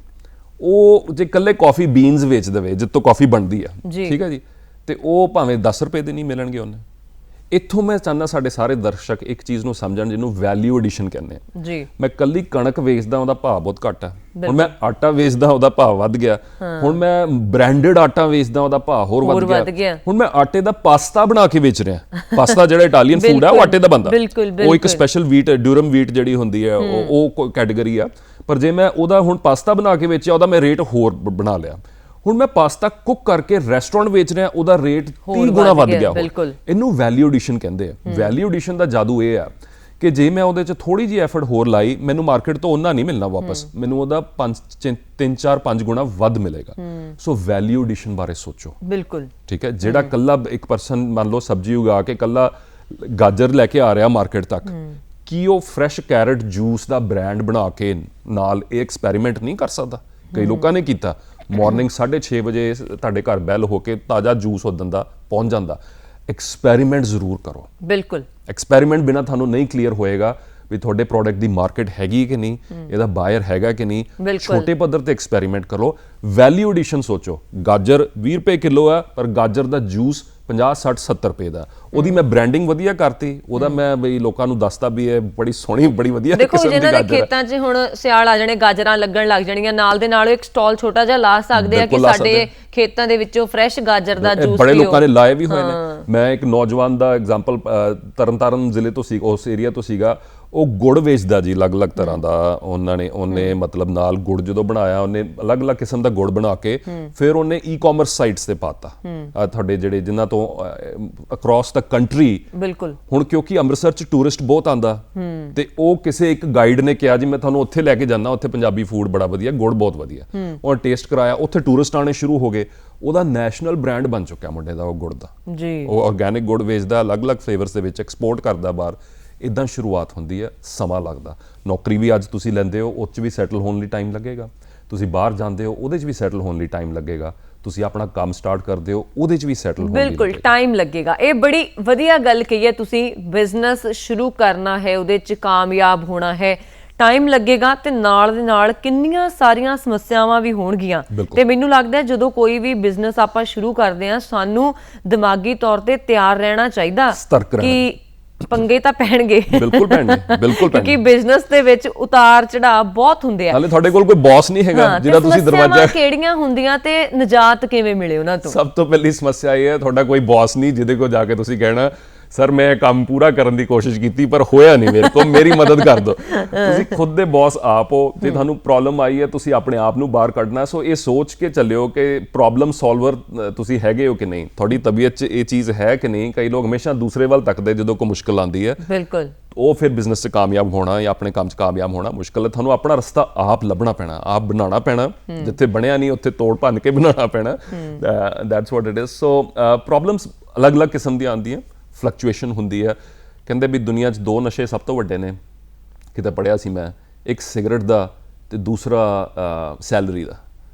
ਉਹ ਜੇ ਇਕੱਲੇ ਕਾਫੀ ਬੀਨਸ ਵੇਚ ਦੇਵੇ ਜਿੱਤੋਂ ਕਾਫੀ ਬਣਦੀ ਆ, ਠੀਕ ਹੈ ਜੀ, ਤੇ ਉਹ ਭਾਵੇਂ 10 ਰੁਪਏ ਦੇ ਨਹੀਂ ਮਿਲਣਗੇ ਉਹਨੇ। ਇੱਥੋਂ ਮੈਂ ਚਾਹੁੰਦਾ ਸਾਡੇ ਸਾਰੇ ਦਰਸ਼ਕ ਇੱਕ ਚੀਜ਼ ਨੂੰ ਸਮਝਣ ਜਿਹਨੂੰ ਵੈਲਿਊ ਐਡੀਸ਼ਨ ਕਹਿੰਦੇ ਆ ਜੀ। ਮੈਂ ਕੱਲੀ ਕਣਕ ਵੇਚਦਾ ਉਹਦਾ ਭਾਅ ਬਹੁਤ ਘੱਟ ਆ, ਹੁਣ ਮੈਂ ਆਟਾ ਵੇਚਦਾ ਉਹਦਾ ਭਾਅ ਵੱਧ ਗਿਆ, ਹੁਣ ਮੈਂ ਬ੍ਰਾਂਡਡ ਆਟਾ ਵੇਚਦਾ ਉਹਦਾ ਭਾਅ ਹੋਰ ਵੱਧ ਗਿਆ, ਹੁਣ ਮੈਂ ਆਟੇ ਦਾ ਪਾਸਤਾ ਬਣਾ ਕੇ ਵੇਚ ਰਿਹਾ। ਪਾਸਤਾ ਜਿਹੜਾ ਇਟਾਲੀਅਨ ਫੂਡ ਆ ਉਹ ਆਟੇ ਦਾ ਬਣਦਾ, ਉਹ ਇੱਕ ਸਪੈਸ਼ਲ ਵੀਟ ਡਿਊਰਮ ਵੀਟ ਜਿਹੜੀ ਹੁੰਦੀ ਹੈ ਉਹ ਕੈਟਾਗਰੀ ਆ। ਪਰ ਜੇ ਮੈਂ ਉਹਦਾ ਹੁਣ ਪਾਸਤਾ ਬਣਾ ਕੇ ਵੇਚਿਆ ਉਹਦਾ ਮੈਂ ਰੇਟ ਹੋਰ ਬਣਾ ਲਿਆ। ਹੁਣ ਮੈਂ ਪਾਸਤਾ ਕੁੱਕ ਕਰਕੇ ਰੈਸਟੋਰੈਂਟ ਵੇਚ ਰਿਹਾ, ਉਹਦਾ ਰੇਟ 30 ਗੁਣਾ ਵੱਧ ਗਿਆ। ਇਹਨੂੰ ਵੈਲਿਊ ਐਡੀਸ਼ਨ ਕਹਿੰਦੇ ਆ। ਵੈਲਿਊ ਐਡੀਸ਼ਨ ਦਾ ਜਾਦੂ ਇਹ ਆ ਕਿ ਜੇ ਮੈਂ ਉਹਦੇ 'ਚ ਥੋੜੀ ਜਿਹੀ ਐਫਰਟ ਹੋਰ ਲਾਈ, ਮੈਨੂੰ ਮਾਰਕੀਟ ਤੋਂ ਉਹਨਾਂ ਨਹੀਂ ਮਿਲਣਾ ਵਾਪਸ, ਮੈਨੂੰ ਉਹਦਾ 3-4-5 ਗੁਣਾ ਵੱਧ ਮਿਲੇਗਾ। ਸੋ ਵੈਲਿਊ ਐਡੀਸ਼ਨ ਬਾਰੇ ਸੋਚੋ। ਬਿਲਕੁਲ ਠੀਕ ਹੈ। ਜਿਹੜਾ ਕੱਲਾ ਇੱਕ ਪਰਸਨ ਮੰਨ ਲਓ ਸਬਜ਼ੀ ਉਗਾ ਕੇ ਕੱਲਾ ਗਾਜਰ ਲੈ ਕੇ ਆ ਰਿਹਾ ਮਾਰਕੀਟ ਤੱਕ, ਕੀ ਉਹ ਫਰੈਸ਼ ਕੈਰਟ ਜੂਸ ਦਾ ਬ੍ਰਾਂਡ ਬਣਾ ਕੇ ਨਾਲ ਇਹ ਐਕਸਪੈਰੀਮੈਂਟ ਨਹੀਂ ਕਰ ਸਕਦਾ? ਕਈ ਲੋਕਾਂ ਨੇ ਕੀਤਾ। ਮਾਰਨਿੰਗ 6:30 ਵਜੇ ਤੁਹਾਡੇ ਘਰ ਬੈਲ ਹੋ ਕੇ ਤਾਜ਼ਾ ਜੂਸ ਉਦੋਂ ਦਾ ਪਹੁੰਚ ਜਾਂਦਾ। ਐਕਸਪੈਰੀਮੈਂਟ ਜ਼ਰੂਰ ਕਰੋ। ਬਿਲਕੁਲ, ਐਕਸਪੈਰੀਮੈਂਟ ਬਿਨਾਂ ਤੁਹਾਨੂੰ ਨਹੀਂ ਕਲੀਅਰ ਹੋਏਗਾ ਵੀ ਤੁਹਾਡੇ ਪ੍ਰੋਡਕਟ ਦੀ ਮਾਰਕੀਟ ਹੈਗੀ ਕਿ ਨਹੀਂ, ਇਹਦਾ ਬਾਇਰ ਹੈਗਾ ਕਿ ਨਹੀਂ। ਛੋਟੇ ਪੱਧਰ ਤੇ ਐਕਸਪੈਰੀਮੈਂਟ ਕਰੋ। ਵੈਲਿਊ ਐਡੀਸ਼ਨ ਸੋਚੋ। ਗਾਜਰ 20 ਰੁਪਏ ਕਿਲੋ ਆ, ਪਰ ਗਾਜਰ ਦਾ ਜੂਸ 50 60 70 ਰੁਪਏ ਦਾ, ਉਹਦੀ ਮੈਂ ਬ੍ਰਾਂਡਿੰਗ ਵਧੀਆ ਕਰਤੀ, ਉਹਦਾ ਮੈਂ ਬਈ ਲੋਕਾਂ ਨੂੰ ਦੱਸਦਾ ਵੀ ਇਹ ਬੜੀ ਸੋਹਣੀ ਬੜੀ ਵਧੀਆ ਕਿਸਮ ਦੀ ਗਾਜਰ ਹੈ। ਖੇਤਾਂ 'ਚ ਹੁਣ ਸਿਆਲ ਆ ਜਾਣੇ, ਗਾਜਰਾਂ ਲੱਗਣ ਲੱਗ ਜਾਣੀਆਂ, ਨਾਲ ਦੇ ਨਾਲ ਇੱਕ ਸਟਾਲ ਛੋਟਾ ਜਿਹਾ ਲਾ ਸਕਦੇ ਆ ਕਿ ਸਾਡੇ ਖੇਤਾਂ ਦੇ ਵਿੱਚੋਂ ਫਰੈਸ਼ ਗਾਜਰ ਦਾ ਜੂਸ ਬੜੇ ਲੋਕਾਂ ਨੇ ਲਾਏ ਵੀ ਹੋਏ ਨੇ। ਮੈਂ ਇੱਕ ਨੌਜਵਾਨ ਦਾ ਐਗਜ਼ਾਮਪਲ ਤਰਨਤਾਰਨ ਜ਼ਿਲ੍ਹੇ ਤੋਂ ਸੀ, ਉਸ ਏਰੀਆ ਤੋਂ ਸੀਗਾ, ਉਹ ਗੁੜ ਵੇਚਦਾ ਜੀ ਅਲੱਗ-ਅਲੱਗ ਤਰ੍ਹਾਂ ਦਾ। ਉਹਨੇ ਮਤਲਬ ਨਾਲ ਗੁੜ ਜਦੋਂ ਬਣਾਇਆ, ਉਹਨੇ ਅਲੱਗ-ਅਲੱਗ ਕਿਸਮ ਦਾ ਗੁੜ ਬਣਾ ਕੇ ਫਿਰ ਉਹਨੇ ਈ-ਕਾਮਰਸ ਸਾਈਟਸ ਤੇ ਪਾਤਾ ਤੁਹਾਡੇ ਜਿਹੜੇ ਜਿਨ੍ਹਾਂ ਤੋਂ ਅਕ੍ਰੋਸ ਦਾ ਕੰਟਰੀ। ਬਿਲਕੁਲ। ਹੁਣ ਕਿਉਂਕਿ ਅੰਮ੍ਰਿਤਸਰ 'ਚ ਟੂਰਿਸਟ ਬਹੁਤ ਆਂਦਾ, ਤੇ ਉਹ ਕਿਸੇ ਇੱਕ ਗਾਈਡ ਨੇ ਕਿਹਾ ਜੀ ਮੈਂ ਤੁਹਾਨੂੰ ਉੱਥੇ ਲੈ ਕੇ ਜਾਣਾ, ਉੱਥੇ ਪੰਜਾਬੀ ਫੂਡ ਬੜਾ ਵਧੀਆ, ਗੁੜ ਬਹੁਤ ਵਧੀਆ, ਉਹ ਟੇਸਟ ਕਰਾਇਆ, ਉੱਥੇ ਟੂਰਿਸਟ ਆਣੇ ਸ਼ੁਰੂ ਹੋ ਗਏ। ਉਹਦਾ ਨੈਸ਼ਨਲ ਬ੍ਰਾਂਡ ਬਣ ਚੁੱਕਿਆ ਮੁੰਡੇ ਦਾ ਉਹ ਗੁੜ ਦਾ ਜੀ। ਉਹ ਆਰਗੈਨਿਕ ਗੁੜ ਵੇਚਦਾ, ਅਲੱਗ-ਅਲੱਗ ਫਲੇਵਰਸ ਦੇ ਵਿੱਚ ਐਕਸਪੋਰਟ ਕਰਦਾ ਬਾਹਰ। ਇਦਾਂ ਸ਼ੁਰੂਆਤ ਹੁੰਦੀ ਹੈ, ਸਮਾਂ ਲੱਗਦਾ। ਨੌਕਰੀ ਵੀ ਅੱਜ ਤੁਸੀਂ ਲੈਂਦੇ ਹੋ, ਉਹ 'ਚ ਵੀ ਸੈਟਲ ਹੋਣ ਲਈ ਟਾਈਮ ਲੱਗੇਗਾ। ਤੁਸੀਂ ਬਾਹਰ ਜਾਂਦੇ ਹੋ, ਉਹਦੇ 'ਚ ਵੀ ਸੈਟਲ ਹੋਣ ਲਈ ਟਾਈਮ ਲੱਗੇਗਾ। ਤੁਸੀਂ ਆਪਣਾ ਕੰਮ ਸਟਾਰਟ ਕਰਦੇ ਹੋ, ਉਹਦੇ 'ਚ ਵੀ ਸੈਟਲ ਹੋਣ ਲਈ ਬਿਲਕੁਲ ਟਾਈਮ ਲੱਗੇਗਾ। ਇਹ ਬੜੀ ਵਧੀਆ ਗੱਲ ਕਹੀ ਹੈ ਤੁਸੀਂ। ਬਿਜ਼ਨਸ ਸ਼ੁਰੂ ਕਰਨਾ ਹੈ, ਉਹਦੇ 'ਚ ਕਾਮਯਾਬ ਹੋਣਾ ਹੈ, ਟਾਈਮ ਲੱਗੇਗਾ, ਤੇ ਨਾਲ ਦੇ ਨਾਲ ਕਿੰਨੀਆਂ ਸਾਰੀਆਂ ਸਮੱਸਿਆਵਾਂ ਵੀ ਹੋਣਗੀਆਂ। ਤੇ ਮੈਨੂੰ ਲੱਗਦਾ ਜਦੋਂ ਕੋਈ ਵੀ ਬਿਜ਼ਨਸ ਆਪਾਂ ਸ਼ੁਰੂ ਕਰਦੇ ਹਾਂ, ਸਾਨੂੰ ਦਿਮਾਗੀ ਤੌਰ ਤੇ ਤਿਆਰ ਰਹਿਣਾ ਚਾਹੀਦਾ ਕਿ ਪੰਗੇ ਤਾਂ ਪੈਣਗੇ। ਬਿਲਕੁਲ ਪੈਣਗੇ, ਬਿਲਕੁਲ ਪੈਣਗੇ, ਕਿਉਂਕਿ ਬਿਜ਼ਨਸ ਦੇ ਵਿੱਚ ਉਤਾਰ ਚੜਾਅ ਬਹੁਤ ਹੁੰਦੇ ਆ। ਹਾਲੇ ਤੁਹਾਡੇ ਕੋਲ ਕੋਈ ਬੌਸ ਨਹੀਂ ਹੈਗਾ ਜਿਹੜਾ ਤੁਸੀਂ ਦਰਵਾਜ਼ਾ ਕਿਹੜੀਆਂ ਹੁੰਦੀਆਂ ਤੇ ਨਜਾਤ ਕਿਵੇਂ ਮਿਲੇ ਉਹਨਾਂ ਤੋਂ? ਸਭ ਤੋਂ ਪਹਿਲੀ ਸਮੱਸਿਆ ਇਹ ਹੈ, ਤੁਹਾਡਾ ਕੋਈ ਬੌਸ ਨਹੀਂ ਜਿਹਦੇ ਕੋਲ ਜਾ ਕੇ ਤੁਸੀਂ ਕਹਿਣਾ ਸਰ ਮੈਂ ਕੰਮ ਪੂਰਾ ਕਰਨ ਦੀ ਕੋਸ਼ਿਸ਼ ਕੀਤੀ ਪਰ ਹੋਇਆ ਨਹੀਂ ਮੇਰੇ ਕੋਲ, ਮੇਰੀ ਮਦਦ ਕਰ ਦਿਓ। ਤੁਸੀਂ ਖੁਦ ਦੇ ਬੌਸ ਆਪ ਹੋ, ਤੇ ਤੁਹਾਨੂੰ ਪ੍ਰੋਬਲਮ ਆਈ ਹੈ, ਤੁਸੀਂ ਆਪਣੇ ਆਪ ਨੂੰ ਬਾਹਰ ਕੱਢਣਾ। ਸੋ ਇਹ ਸੋਚ ਕੇ ਚੱਲਿਓ ਕਿ ਪ੍ਰੋਬਲਮ ਸੋਲਵਰ ਤੁਸੀਂ ਹੈਗੇ ਹੋ ਕਿ ਨਹੀਂ, ਤੁਹਾਡੀ ਤਬੀਅਤ 'ਚ ਇਹ ਚੀਜ਼ ਹੈ ਕਿ ਨਹੀਂ। ਕਈ ਲੋਕ ਹਮੇਸ਼ਾ ਦੂਸਰੇ ਵੱਲ ਤੱਕਦੇ ਜਦੋਂ ਕੋਈ ਮੁਸ਼ਕਲ ਆਉਂਦੀ ਹੈ। ਬਿਲਕੁਲ। ਉਹ ਫਿਰ ਬਿਜ਼ਨਸ 'ਚ ਕਾਮਯਾਬ ਹੋਣਾ ਜਾਂ ਆਪਣੇ ਕੰਮ 'ਚ ਕਾਮਯਾਬ ਹੋਣਾ ਮੁਸ਼ਕਲ ਹੈ। ਤੁਹਾਨੂੰ ਆਪਣਾ ਰਸਤਾ ਆਪ ਲੱਭਣਾ ਪੈਣਾ, ਆਪ ਬਣਾਉਣਾ ਪੈਣਾ। ਜਿੱਥੇ ਬਣਿਆ ਨਹੀਂ ਉੱਥੇ ਤੋੜ ਭੰਨ ਕੇ ਬਣਾਉਣਾ ਪੈਣਾ। That's what it is. So problems ਅਲੱਗ-ਅਲੱਗ ਕਿਸਮ ਦੀਆਂ ਆਉਂਦੀਆਂ, ਫਲਕਚੁਏਸ਼ਨ ਹੁੰਦੀ ਹੈ। ਕਹਿੰਦੇ ਵੀ ਦੁਨੀਆ 'ਚ 2 ਨਸ਼ੇ ਸਭ ਤੋਂ ਵੱਡੇ ਨੇ, ਕਿਤੇ ਪੜ੍ਹਿਆ ਸੀ ਮੈਂ, ਇੱਕ ਸਿਗਰਟ ਦਾ ਤੇ ਦੂਸਰਾ ਸੈਲਰੀ ਦਾ,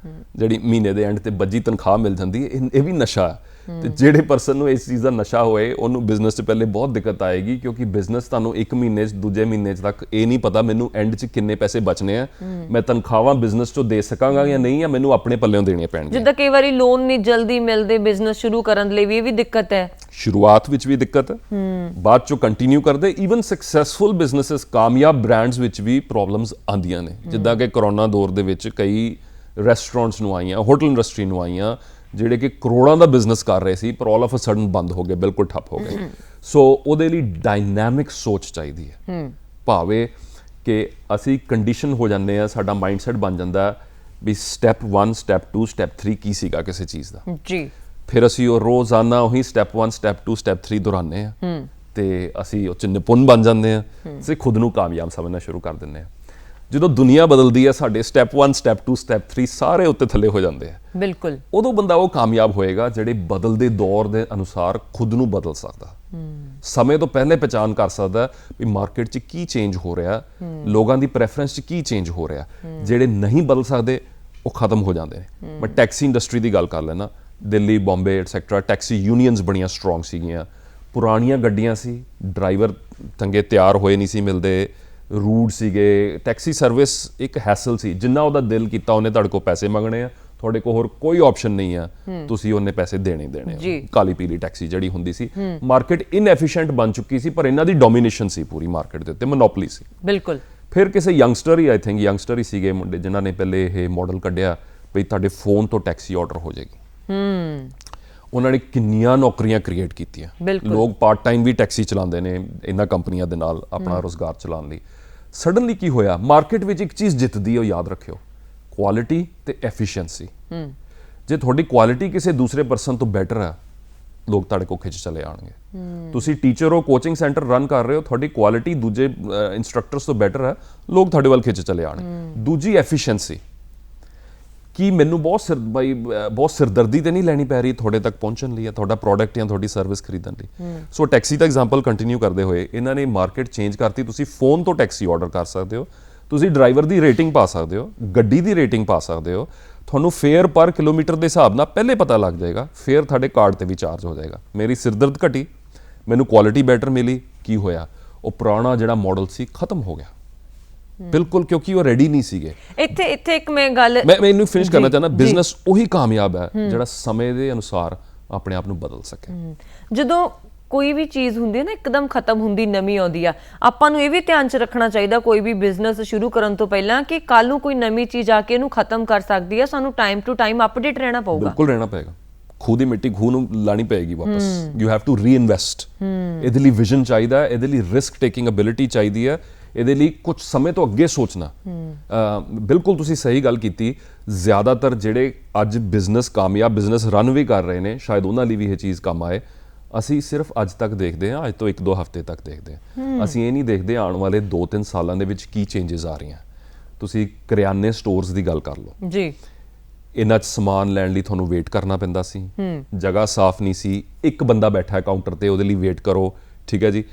ਜਿਹੜੀ ਮਹੀਨੇ ਦੇ ਐਂਡ ਤੇ ਬੱਜੀ ਤਨਖਾਹ ਮਿਲ ਜਾਂਦੀ ਹੈ। ਇਹ ਵੀ ਨਸ਼ਾ ਹੈ। ਤੇ ਜਿਹੜੇ ਪਰਸਨ ਨੂੰ ਇਸ ਚੀਜ਼ ਦਾ ਨਸ਼ਾ ਹੋਏ ਉਹਨੂੰ ਬਿਜ਼ਨਸ 'ਚ ਪਹਿਲੇ ਬਹੁਤ ਦਿੱਕਤ ਆਏਗੀ, ਕਿਉਂਕਿ ਬਿਜ਼ਨਸ ਤੁਹਾਨੂੰ ਇੱਕ ਮਹੀਨੇ 'ਚ ਦੂਜੇ ਮਹੀਨੇ 'ਚ ਤੱਕ ਇਹ ਨਹੀਂ ਪਤਾ ਮੈਨੂੰ ਐਂਡ 'ਚ ਕਿੰਨੇ ਪੈਸੇ ਬਚਨੇ ਆ, ਮੈਂ ਤਨਖਾਹਾਂ ਬਿਜ਼ਨਸ 'ਚੋਂ ਦੇ ਸਕਾਂਗਾ ਜਾਂ ਨਹੀਂ, ਜਾਂ ਮੈਨੂੰ ਆਪਣੇ ਪੱਲਿਓਂ ਦੇਣੀਆਂ ਪੈਣਗੀਆਂ। ਜਿੱਦਾਂ ਕਈ ਵਾਰੀ ਲੋਨ ਨਹੀਂ ਜਲਦੀ ਮਿਲਦੇ ਬਿਜ਼ਨਸ ਸ਼ੁਰੂ ਕਰਨ ਲਈ ਵੀ ਇਹ ਵੀ ਦਿੱਕਤ ਹੈ। ਸ਼ੁਰੂਆਤ ਵਿੱਚ ਵੀ ਦਿੱਕਤ ਹੈ, ਬਾਅਦ 'ਚੋਂ ਕੰਟੀਨਿਊ ਕਰਦੇ। ਈਵਨ ਸਕਸੈਸਫੁਲ ਬਿਜ਼ਨੈਸਿਸ, ਕਾਮਯਾਬ ਬ੍ਰਾਂਡਸ ਵਿੱਚ ਵੀ ਪ੍ਰੋਬਲਮਸ ਆਉਂਦੀਆਂ ਨੇ। ਜਿੱਦਾਂ ਕਿ ਕਰੋਨਾ ਦੌਰ ਦੇ ਵਿੱਚ ਕਈ ਰੈਸਟੋਰੈਂਟਸ ਨੂੰ ਆਈਆਂ, ਹੋਟਲ ਇੰਡਸਟਰੀ ਨੂੰ ਆਈਆਂ, ਜਿਹੜੇ ਕਿ ਕਰੋੜਾਂ ਦਾ ਬਿਜ਼ਨਸ ਕਰ ਰਹੇ ਸੀ, ਪਰ ਆਲ ਆਫ ਅ ਸਡਨ ਬੰਦ ਹੋ ਗਏ, ਬਿਲਕੁਲ ਠੱਪ ਹੋ ਗਏ। ਸੋ ਉਹਦੇ ਲਈ ਡਾਇਨਾਮਿਕ ਸੋਚ ਚਾਹੀਦੀ ਹੈ। ਭਾਵੇਂ ਕਿ ਅਸੀਂ ਕੰਡੀਸ਼ਨ ਹੋ ਜਾਂਦੇ ਆ, ਸਾਡਾ ਮਾਈਂਡਸੈਟ ਬਣ ਜਾਂਦਾ ਵੀ ਸਟੈਪ 1 ਸਟੈਪ 2 ਸਟੈਪ 3 ਕੀ ਸੀਗਾ ਕਿਸੇ ਚੀਜ਼ ਦਾ ਜੀ, ਫਿਰ ਅਸੀਂ ਉਹ ਰੋਜ਼ਾਨਾ ਉਹੀ ਸਟੈਪ 1 ਸਟੈਪ 2 ਸਟੈਪ 3 ਦੁਹਰਾਉਂਦੇ ਆ। ਤੇ ਅਸੀਂ ਉਹ 'ਚ ਨਿਪੁੰਨ ਬਣ ਜਾਂਦੇ ਹਾਂ, ਅਸੀਂ ਖੁਦ ਨੂੰ ਕਾਮਯਾਬ ਸਮਝਣਾ ਸ਼ੁਰੂ ਕਰ ਦਿੰਦੇ ਹਾਂ। ਜਦੋਂ ਦੁਨੀਆ ਬਦਲਦੀ ਹੈ, ਸਾਡੇ ਸਟੈਪ 1 ਸਟੈਪ 2 ਸਟੈਪ 3 ਸਾਰੇ ਉੱਤੇ ਥੱਲੇ ਹੋ ਜਾਂਦੇ ਆ। ਬਿਲਕੁਲ। ਉਦੋਂ ਬੰਦਾ ਉਹ ਕਾਮਯਾਬ ਹੋਏਗਾ ਜਿਹੜੇ ਬਦਲਦੇ ਦੌਰ ਦੇ ਅਨੁਸਾਰ ਖੁਦ ਨੂੰ ਬਦਲ ਸਕਦਾ, ਸਮੇਂ ਤੋਂ ਪਹਿਲੇ ਪਹਿਚਾਨ ਕਰ ਸਕਦਾ ਵੀ ਮਾਰਕੀਟ 'ਚ ਕੀ ਚੇਂਜ ਹੋ ਰਿਹਾ, ਲੋਕਾਂ ਦੀ ਪ੍ਰੈਫਰੈਂਸ 'ਚ ਕੀ ਚੇਂਜ ਹੋ ਰਿਹਾ। ਜਿਹੜੇ ਨਹੀਂ ਬਦਲ ਸਕਦੇ ਉਹ ਖਤਮ ਹੋ ਜਾਂਦੇ ਨੇ। ਮੈਂ ਟੈਕਸੀ ਇੰਡਸਟਰੀ ਦੀ ਗੱਲ ਕਰ ਲੈਣਾ, Delhi, Bombay et cetera, taxi unions ਬੜੀਆਂ ਸਟਰੋਂਗ ਸੀਗੀਆਂ। ਪੁਰਾਣੀਆਂ ਗੱਡੀਆਂ ਸੀ, ਡਰਾਈਵਰ ਚੰਗੇ ਤਿਆਰ ਹੋਏ ਨਹੀਂ ਸੀ ਮਿਲਦੇ, ਰੂਡ ਸੀਗੇ, ਟੈਕਸੀ ਸਰਵਿਸ ਇੱਕ ਹੈਸਲ ਸੀ। ਜਿੰਨਾ ਉਹਦਾ ਦਿਲ ਕੀਤਾ ਉਹਨੇ ਤੁਹਾਡੇ ਕੋਲ ਪੈਸੇ ਮੰਗਣੇ ਆ, ਤੁਹਾਡੇ ਕੋਲ ਹੋਰ ਕੋਈ ਆਪਸ਼ਨ ਨਹੀਂ ਆ, ਤੁਸੀਂ ਉਹਨੇ ਪੈਸੇ ਦੇਣੇ ਦੇਣੇ। ਕਾਲੀ ਪੀਲੀ ਟੈਕਸੀ ਜਿਹੜੀ ਹੁੰਦੀ ਸੀ, ਮਾਰਕੀਟ ਇਨਐਫੀਸ਼ੀਐਂਟ ਬਣ ਚੁੱਕੀ ਸੀ, ਪਰ ਇਹਨਾਂ ਦੀ ਡੋਮੀਨੇਸ਼ਨ ਸੀ ਪੂਰੀ ਮਾਰਕੀਟ ਦੇ ਉੱਤੇ, ਮੋਨੋਪੋਲੀ ਸੀ। ਬਿਲਕੁਲ। ਫਿਰ ਕਿਸੇ ਯੰਗਸਟਰ ਹੀ, ਆਈ ਥਿੰਕ ਯੰਗਸਟਰ ਹੀ ਸੀਗੇ ਮੁੰਡੇ, ਜਿਨ੍ਹਾਂ ਨੇ ਪਹਿਲੇ ਇਹ ਮਾਡਲ ਕੱਢਿਆ ਵੀ ਤੁਹਾਡੇ ਫੋਨ ਤੋਂ ਟੈਕਸੀ ਆਰਡਰ ਹੋ ਜਾਏਗੀ। ਉਹਨਾਂ ਨੇ ਕਿੰਨੀਆਂ ਨੌਕਰੀਆਂ ਕ੍ਰੀਏਟ ਕੀਤੀਆਂ। ਲੋਕ ਪਾਰਟ ਟਾਈਮ ਵੀ ਟੈਕਸੀ ਚਲਾਉਂਦੇ ਨੇ ਇਹਨਾਂ ਕੰਪਨੀਆਂ ਦੇ ਨਾਲ ਆਪਣਾ ਰੋਜ਼ਗਾਰ ਚਲਾਉਣ ਲਈ। ਸਡਨਲੀ ਕੀ ਹੋਇਆ, ਮਾਰਕੀਟ ਵਿੱਚ ਇੱਕ ਚੀਜ਼ ਜਿੱਤਦੀ ਹੈ, ਉਹ ਯਾਦ ਰੱਖਿਓ, ਕੁਆਲਿਟੀ ਤੇ ਐਫੀਸ਼ੀਐਂਸੀ। ਜੇ ਤੁਹਾਡੀ ਕੁਆਲਿਟੀ ਕਿਸੇ ਦੂਸਰੇ ਪਰਸਨ ਤੋਂ ਬੈਟਰ ਹੈ, ਲੋਕ ਤੁਹਾਡੇ ਕੋਲ ਖਿੱਚ ਚਲੇ ਆਉਣਗੇ। ਤੁਸੀਂ ਟੀਚਰ ਹੋ, ਕੋਚਿੰਗ ਸੈਂਟਰ ਰਨ ਕਰ ਰਹੇ ਹੋ, ਤੁਹਾਡੀ ਕੁਆਲਿਟੀ ਦੂਜੇ ਇੰਸਟ੍ਰਕਟਰਸ ਤੋਂ ਬੈਟਰ ਹੈ, ਲੋਕ ਤੁਹਾਡੇ ਵੱਲ ਖਿੱਚ ਚਲੇ ਆਉਣਗੇ। ਦੂਜੀ ਐਫੀਸ਼ੀਐਂਸੀ, ਕਿ ਮੈਨੂੰ ਬਹੁਤ ਸਿਰਦਰਦੀ ਤੇ ਨਹੀਂ ਲੈਣੀ ਪੈ ਰਹੀ ਤੁਹਾਡੇ ਤੱਕ ਪਹੁੰਚਣ ਲਈ, ਤੁਹਾਡਾ ਪ੍ਰੋਡਕਟ ਜਾਂ ਤੁਹਾਡੀ ਸਰਵਿਸ ਖਰੀਦਣ ਲਈ। ਸੋ ਟੈਕਸੀ ਦਾ ਐਗਜ਼ਾਮਪਲ ਕੰਟੀਨਿਊ ਕਰਦੇ ਹੋਏ ਇਹਨਾਂ ਨੇ ਮਾਰਕੀਟ ਚੇਂਜ ਕਰਤੀ। ਤੁਸੀਂ ਫੋਨ ਤੋਂ ਟੈਕਸੀ ਆਰਡਰ ਕਰ ਸਕਦੇ ਹੋ, ਤੁਸੀਂ ਡਰਾਈਵਰ ਦੀ ਰੇਟਿੰਗ ਪਾ ਸਕਦੇ ਹੋ, ਗੱਡੀ ਦੀ ਰੇਟਿੰਗ ਪਾ ਸਕਦੇ ਹੋ, ਤੁਹਾਨੂੰ ਫੇਅਰ ਪਰ ਕਿਲੋਮੀਟਰ ਦੇ ਹਿਸਾਬ ਨਾਲ ਪਹਿਲੇ ਪਤਾ ਲੱਗ ਜਾਏਗਾ, ਫੇਅਰ ਤੁਹਾਡੇ ਕਾਰਡ ਤੇ ਵੀ ਚਾਰਜ ਹੋ ਜਾਏਗਾ। ਮੇਰੀ ਸਿਰਦਰਦ ਘਟੀ, ਮੈਨੂੰ ਕੁਆਲਿਟੀ ਬੈਟਰ ਮਿਲੀ। ਕੀ ਹੋਇਆ, ਉਹ ਪੁਰਾਣਾ ਜਿਹੜਾ ਮਾਡਲ ਸੀ ਖਤਮ ਹੋ ਗਿਆ ਬਿਲਕੁਲ, ਕਿਉਂਕਿ ਉਹ ਰੈਡੀ ਨਹੀਂ ਸੀਗੇ। ਇੱਥੇ ਇੱਕ ਮੈਂ ਗੱਲ ਮੈਂ ਇਹਨੂੰ ਫਿਨਿਸ਼ ਕਰਨਾ ਚਾਹੁੰਦਾ, ਬਿਜ਼ਨਸ ਉਹੀ ਕਾਮਯਾਬ ਹੈ ਜਿਹੜਾ ਸਮੇਂ ਦੇ ਅਨੁਸਾਰ ਆਪਣੇ ਆਪ ਨੂੰ ਬਦਲ ਸਕੇ। ਜਦੋਂ ਕੋਈ ਵੀ ਚੀਜ਼ ਹੁੰਦੀ ਹੈ ਨਾ, ਇੱਕਦਮ ਖਤਮ ਹੁੰਦੀ, ਨਵੀਂ ਆਉਂਦੀ ਆ, ਆਪਾਂ ਨੂੰ ਇਹ ਵੀ ਧਿਆਨ 'ਚ ਰੱਖਣਾ ਚਾਹੀਦਾ ਕੋਈ ਵੀ ਬਿਜ਼ਨਸ ਸ਼ੁਰੂ ਕਰਨ ਤੋਂ ਪਹਿਲਾਂ ਕਿ ਕੱਲ ਨੂੰ ਕੋਈ ਨਵੀਂ ਚੀਜ਼ ਆ ਕੇ ਇਹਨੂੰ ਖਤਮ ਕਰ ਸਕਦੀ ਹੈ। ਸਾਨੂੰ ਟਾਈਮ ਟੂ ਟਾਈਮ ਅਪਡੇਟ ਰਹਿਣਾ ਪਊਗਾ। ਬਿਲਕੁਲ ਰਹਿਣਾ ਪਏਗਾ। ਖੂਹ ਦੀ ਮਿੱਟੀ ਖੂਹ ਨੂੰ ਲਾਣੀ ਪਏਗੀ ਵਾਪਸ। You have to reinvest. ਇਹਦੇ ਲਈ ਵਿਜ਼ਨ ਚਾਹੀਦਾ ਹੈ, ਇਹਦੇ ਲਈ ਰਿਸਕ ਟੇਕਿੰਗ ਐਬਿਲਿਟੀ ਚਾਹੀਦੀ ਹੈ, ਇਹਦੇ ਲਈ ਕੁਝ ਸਮੇਂ ਤੋਂ ਅੱਗੇ ਸੋਚਣਾ। ਬਿਲਕੁਲ ਤੁਸੀਂ ਸਹੀ ਗੱਲ ਕੀਤੀ। ਜ਼ਿਆਦਾਤਰ ਜਿਹੜੇ ਅੱਜ ਬਿਜ਼ਨਸ ਕਾਮਯਾਬ ਬਿਜ਼ਨਸ ਰਨ ਵੀ ਕਰ ਰਹੇ ਨੇ, ਸ਼ਾਇਦ ਉਹਨਾਂ ਲਈ ਵੀ ਇਹ ਚੀਜ਼ ਕੰਮ ਆਏ। ਅਸੀਂ ਸਿਰਫ ਅੱਜ ਤੱਕ ਦੇਖਦੇ ਹਾਂ, ਅੱਜ ਤੋਂ 1-2 ਹਫ਼ਤੇ ਤੱਕ ਦੇਖਦੇ ਹਾਂ। ਅਸੀਂ ਇਹ ਨਹੀਂ ਦੇਖਦੇ ਆਉਣ ਵਾਲੇ 2-3 ਸਾਲਾਂ ਦੇ ਵਿੱਚ ਕੀ ਚੇਂਜਸ ਆ ਰਹੀਆਂ। ਤੁਸੀਂ ਕਰਿਆਨੇ ਸਟੋਰਸ ਦੀ ਗੱਲ ਕਰ ਲਓ ਜੀ, ਇਹਨਾਂ 'ਚ ਸਮਾਨ ਲੈਣ ਲਈ ਤੁਹਾਨੂੰ ਵੇਟ ਕਰਨਾ ਪੈਂਦਾ ਸੀ, ਜਗ੍ਹਾ ਸਾਫ਼ ਨਹੀਂ ਸੀ, ਇੱਕ ਬੰਦਾ ਬੈਠਾ ਹੈ ਕਾਊਂਟਰ ਤੇ, ਉਹਦੇ ਲਈ ਵੇਟ ਕਰੋ, ਠੀਕ ਹੈ ਜੀ।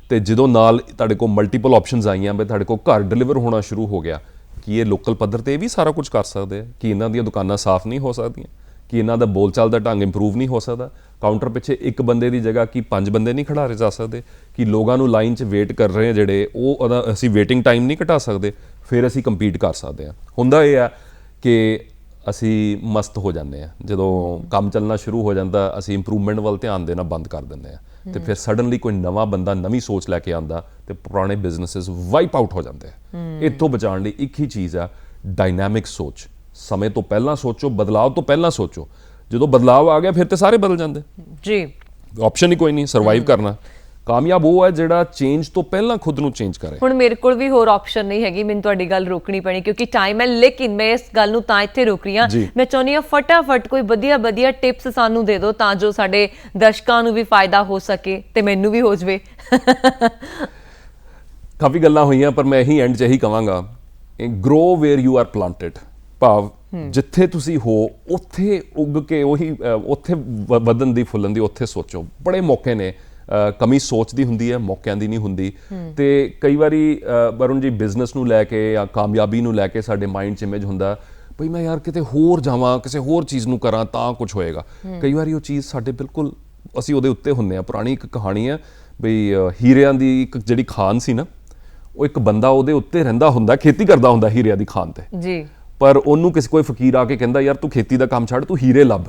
ਤੇ ਜਦੋਂ ਨਾਲ ਤੁਹਾਡੇ ਕੋਲ ਮਲਟੀਪਲ ਆਪਸ਼ਨਸ ਆਈਆਂ, ਵੀ ਤੁਹਾਡੇ ਕੋਲ ਘਰ ਡਿਲੀਵਰ ਹੋਣਾ ਸ਼ੁਰੂ ਹੋ ਗਿਆ, ਕਿ ਇਹ ਲੋਕਲ ਪੱਧਰ ਤੇ ਇਹ ਵੀ ਸਾਰਾ ਕੁਝ ਕਰ ਸਕਦੇ ਆ, ਕਿ ਇਹਨਾਂ ਦੀਆਂ ਦੁਕਾਨਾਂ ਸਾਫ਼ ਨਹੀਂ ਹੋ ਸਕਦੀਆਂ, ਕਿ ਇਹਨਾਂ ਦਾ ਬੋਲਚਾਲ ਦਾ ਢੰਗ ਇੰਪਰੂਵ ਨਹੀਂ ਹੋ ਸਕਦਾ, ਕਾਊਂਟਰ ਪਿੱਛੇ ਇੱਕ ਬੰਦੇ ਦੀ ਜਗ੍ਹਾ ਕਿ 5 ਬੰਦੇ ਨਹੀਂ ਖੜਾਰੇ ਜਾ ਸਕਦੇ, ਕਿ ਲੋਕਾਂ ਨੂੰ ਲਾਈਨ 'ਚ ਵੇਟ ਕਰ ਰਹੇ ਆ ਜਿਹੜੇ, ਉਹਦਾ ਅਸੀਂ ਵੇਟਿੰਗ ਟਾਈਮ ਨਹੀਂ ਘਟਾ ਸਕਦੇ, ਫਿਰ ਅਸੀਂ ਕੰਪੀਟ ਕਰ ਸਕਦੇ ਹਾਂ। ਹੁੰਦਾ ਇਹ ਆ ਕਿ ਅਸੀਂ ਮਸਤ ਹੋ ਜਾਂਦੇ ਹਾਂ, ਜਦੋਂ ਕੰਮ ਚੱਲਣਾ ਸ਼ੁਰੂ ਹੋ ਜਾਂਦਾ ਅਸੀਂ ਇੰਪਰੂਵਮੈਂਟ ਵੱਲ ਧਿਆਨ ਦੇਣਾ ਬੰਦ ਕਰ ਦਿੰਦੇ ਹਾਂ, ਤੇ ਫਿਰ ਸਡਨਲੀ ਕੋਈ ਨਵਾਂ ਬੰਦਾ ਨਵੀਂ ਸੋਚ ਲੈ ਕੇ ਆਉਂਦਾ ਤੇ ਪੁਰਾਣੇ ਬਿਜ਼ਨੈਸਿਸ ਵਾਈਪ ਆਊਟ ਹੋ ਜਾਂਦੇ ਆ। ਇੱਥੋਂ ਬਚਾਉਣ ਲਈ ਇੱਕ ਹੀ ਚੀਜ਼ ਆ, ਡਾਇਨਾਮਿਕ ਸੋਚ। ਸਮੇਂ ਤੋਂ ਪਹਿਲਾਂ ਸੋਚੋ, ਬਦਲਾਅ ਤੋਂ ਪਹਿਲਾਂ ਸੋਚੋ। ਜਦੋਂ ਬਦਲਾਅ ਆ ਗਿਆ ਫਿਰ ਤੇ ਸਾਰੇ ਬਦਲ ਜਾਂਦੇ ਜੀ, ਆਪਸ਼ਨ ਹੀ ਕੋਈ ਨਹੀਂ ਸਰਵਾਈਵ ਕਰਨਾ। ਕਾਮਯਾਬ ਉਹ ਹੈ ਜਿਹੜਾ ਚੇਂਜ ਤੋਂ ਪਹਿਲਾਂ ਖੁਦ ਨੂੰ ਚੇਂਜ ਕਰੇ। ਹੁਣ ਮੇਰੇ ਕੋਲ ਵੀ ਹੋਰ ਆਪਸ਼ਨ ਨਹੀਂ ਹੈਗੀ, ਮੈਨੂੰ ਤੁਹਾਡੀ ਗੱਲ ਰੋਕਣੀ ਪੈਣੀ ਕਿਉਂਕਿ ਟਾਈਮ ਹੈ, ਲੇਕਿਨ ਮੈਂ ਇਸ ਗੱਲ ਨੂੰ ਤਾਂ ਇੱਥੇ ਰੋਕ ਰਹੀ ਹਾਂ, ਮੈਂ ਚਾਹੁੰਦੀ ਹਾਂ ਫਟਾਫਟ ਕੋਈ ਵਧੀਆ ਟਿਪਸ ਸਾਨੂੰ ਦੇ ਦਿਓ ਤਾਂ ਜੋ ਸਾਡੇ ਦਰਸ਼ਕਾਂ ਨੂੰ ਵੀ ਫਾਇਦਾ ਹੋ ਸਕੇ ਤੇ ਮੈਨੂੰ ਵੀ ਹੋ ਜਵੇ। ਕਾਫੀ ਗੱਲਾਂ ਹੋਈਆਂ ਪਰ ਮੈਂ ਇਹੀ ਐਂਡ 'ਚ ਇਹੀ ਕਵਾਂਗਾ, grow where you are planted. ਭਾਵ ਜਿੱਥੇ ਤੁਸੀਂ ਹੋ ਉੱਥੇ ਉੱਗ ਕੇ ਉਹੀ ਉੱਥੇ ਵਧਣ ਦੀ ਫੁੱਲਣ ਦੀ ਉੱਥੇ ਸੋਚੋ। ਬੜੇ ਮੌਕੇ ਨੇ, ਕਮੀ ਸੋਚ ਦੀ ਹੁੰਦੀ ਹੈ, ਮੌਕਿਆਂ ਦੀ ਨਹੀਂ ਹੁੰਦੀ। ਤੇ ਕਈ ਵਾਰੀ ਵਰੁਣ ਜੀ ਬਿਜ਼ਨਸ ਨੂੰ ਲੈ ਕੇ ਜਾਂ ਕਾਮਯਾਬੀ ਨੂੰ ਲੈ ਕੇ ਸਾਡੇ ਮਾਈਂਡ 'ਚ ਇਮੇਜ ਹੁੰਦਾ ਭਈ ਮੈਂ ਯਾਰ ਕਿਤੇ ਹੋਰ ਜਾਵਾਂ, ਕਿਸੇ ਹੋਰ ਚੀਜ਼ ਨੂੰ ਕਰਾਂ ਤਾਂ ਕੁਝ ਹੋਏਗਾ। ਕਈ ਵਾਰੀ ਉਹ ਚੀਜ਼ ਸਾਡੇ ਬਿਲਕੁਲ ਅਸੀਂ ਉਹਦੇ ਉੱਤੇ ਹੁੰਦੇ ਹਾਂ। ਪੁਰਾਣੀ ਇੱਕ ਕਹਾਣੀ ਹੈ ਬਈ ਹੀਰਿਆਂ ਦੀ ਇੱਕ ਜਿਹੜੀ ਖਾਨ ਸੀ ਨਾ, ਉਹ ਇੱਕ ਬੰਦਾ ਉਹਦੇ ਉੱਤੇ ਰਹਿੰਦਾ ਹੁੰਦਾ, ਖੇਤੀ ਕਰਦਾ ਹੁੰਦਾ ਹੀਰਿਆਂ ਦੀ ਖਾਨ ਤੇ ਜੀ, ਪਰ ਉਹਨੂੰ ਕੋਈ ਫਕੀਰ ਆ ਕੇ ਕਹਿੰਦਾ ਯਾਰ ਤੂੰ ਖੇਤੀ ਦਾ ਕੰਮ ਛੱਡ, ਤੂੰ ਹੀਰੇ ਲੱਭ।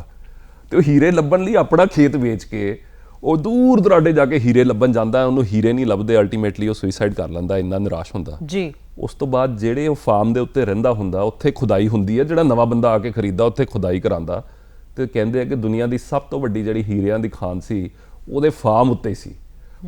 ਤੇ ਉਹ ਹੀਰੇ ਲੱਭਣ ਲਈ ਆਪਣਾ ਖੇਤ ਵੇਚ ਕੇ ਉਹ ਦੂਰ ਦਰਾਡੇ ਜਾ ਕੇ ਹੀਰੇ ਲੱਭਣ ਜਾਂਦਾ, ਉਹਨੂੰ ਹੀਰੇ ਨਹੀਂ ਲੱਭਦੇ, ਅਲਟੀਮੇਟਲੀ ਉਹ ਸੁਸਾਈਡ ਕਰ ਲੈਂਦਾ, ਇੰਨਾ ਨਿਰਾਸ਼ ਹੁੰਦਾ ਜੀ। ਉਸ ਤੋਂ ਬਾਅਦ ਜਿਹੜੇ ਉਹ ਫਾਰਮ ਦੇ ਉੱਤੇ ਰਹਿੰਦਾ ਹੁੰਦਾ ਉੱਥੇ ਖੁਦਾਈ ਹੁੰਦੀ ਹੈ, ਜਿਹੜਾ ਨਵਾਂ ਬੰਦਾ ਆ ਕੇ ਖਰੀਦਦਾ ਉੱਥੇ ਖੁਦਾਈ ਕਰਾਂਦਾ, ਤੇ ਕਹਿੰਦੇ ਆ ਕਿ ਦੁਨੀਆ ਦੀ ਸਭ ਤੋਂ ਵੱਡੀ ਜਿਹੜੀ ਹੀਰਿਆਂ ਦੀ ਖਾਨ ਸੀ ਉਹਦੇ ਫਾਰਮ ਉੱਤੇ ਸੀ।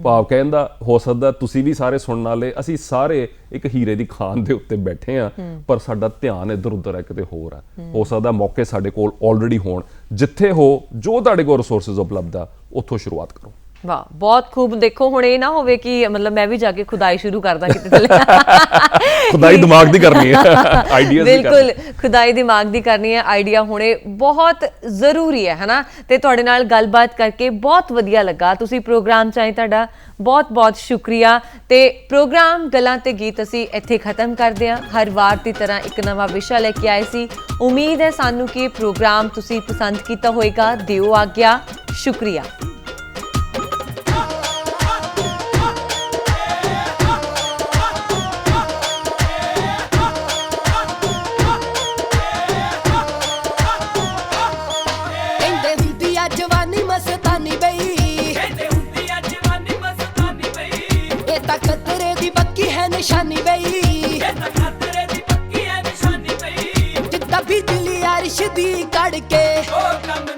ਭਾਵ ਕਹਿੰਦਾ ਹੋ ਸਕਦਾ ਤੁਸੀਂ ਵੀ ਸਾਰੇ ਸੁਣਨ ਵਾਲੇ, ਅਸੀਂ ਸਾਰੇ ਇੱਕ ਹੀਰੇ ਦੀ ਖਾਨ ਦੇ ਉੱਤੇ ਬੈਠੇ ਆ, ਪਰ ਸਾਡਾ ਧਿਆਨ ਇੱਧਰ ਉੱਧਰ ਹੈ, ਕਿਤੇ ਹੋਰ ਹੈ। ਹੋ ਸਕਦਾ ਮੌਕੇ ਸਾਡੇ ਕੋਲ ਆਲਰੇਡੀ ਹੋਣ। ਜਿੱਥੇ ਹੋ, ਜੋ ਤੁਹਾਡੇ ਕੋਲ ਰਿਸੋਰਸਿਸ ਉਪਲਬਧ ਆ, ਉੱਥੋਂ ਸ਼ੁਰੂਆਤ ਕਰੋ। ਵਾਹ, ਬਹੁਤ ਖੂਬ। ਦੇਖੋ ਹੁਣ ਇਹ ਨਾ ਹੋਵੇ ਕਿ ਮਤਲਬ ਮੈਂ ਵੀ ਜਾ ਕੇ ਖੁਦਾਈ ਸ਼ੁਰੂ ਕਰਦਾ ਕਿਤੇ ਥੱਲੇ। ਖੁਦਾਈ ਦਿਮਾਗ ਦੀ ਕਰਨੀ ਹੈ, ਆਈਡੀਆਜ਼ ਦੀ ਕਰਨੀ। ਬਿਲਕੁਲ, ਖੁਦਾਈ ਦਿਮਾਗ ਦੀ ਕਰਨੀ ਹੈ, ਆਈਡੀਆ ਹੋਣੇ ਬਹੁਤ ਜ਼ਰੂਰੀ ਹੈ ਨਾ। ਤੇ ਤੁਹਾਡੇ ਨਾਲ ਗੱਲਬਾਤ ਕਰਕੇ ਬਹੁਤ ਵਧੀਆ ਲੱਗਾ। ਤੁਸੀਂ ਪ੍ਰੋਗਰਾਮ 'ਚ ਆਏ, ਤੁਹਾਡਾ ਬਹੁਤ ਬਹੁਤ ਸ਼ੁਕਰੀਆ। ਤੇ ਪ੍ਰੋਗਰਾਮ ਗੱਲਾਂ ਤੇ ਗੀਤ ਅਸੀਂ ਇੱਥੇ ਖਤਮ ਕਰਦੇ ਹਾਂ। ਹਰ ਵਾਰ ਦੀ ਤਰ੍ਹਾਂ ਇੱਕ ਨਵਾਂ ਵਿਸ਼ਾ ਲੈ ਕੇ ਆਏ ਸੀ। ਉਮੀਦ ਹੈ ਸਾਨੂੰ ਕਿ ਪ੍ਰੋਗਰਾਮ ਤੁਸੀਂ ਪਸੰਦ ਕੀਤਾ ਹੋਏਗਾ। ਦਿਓ ਆਗਿਆ, ਸ਼ੁਕਰੀਆ। जवानी मस्तानी बई, कहते हुंदी आ जवानी मस्तानी बई, ये ता खतरे दी पक्की है निशानी बई, ये ता खतरे दी पक्की है निशानी बई, जिद्दां बिजली अर्श दी कड़ के ओ कम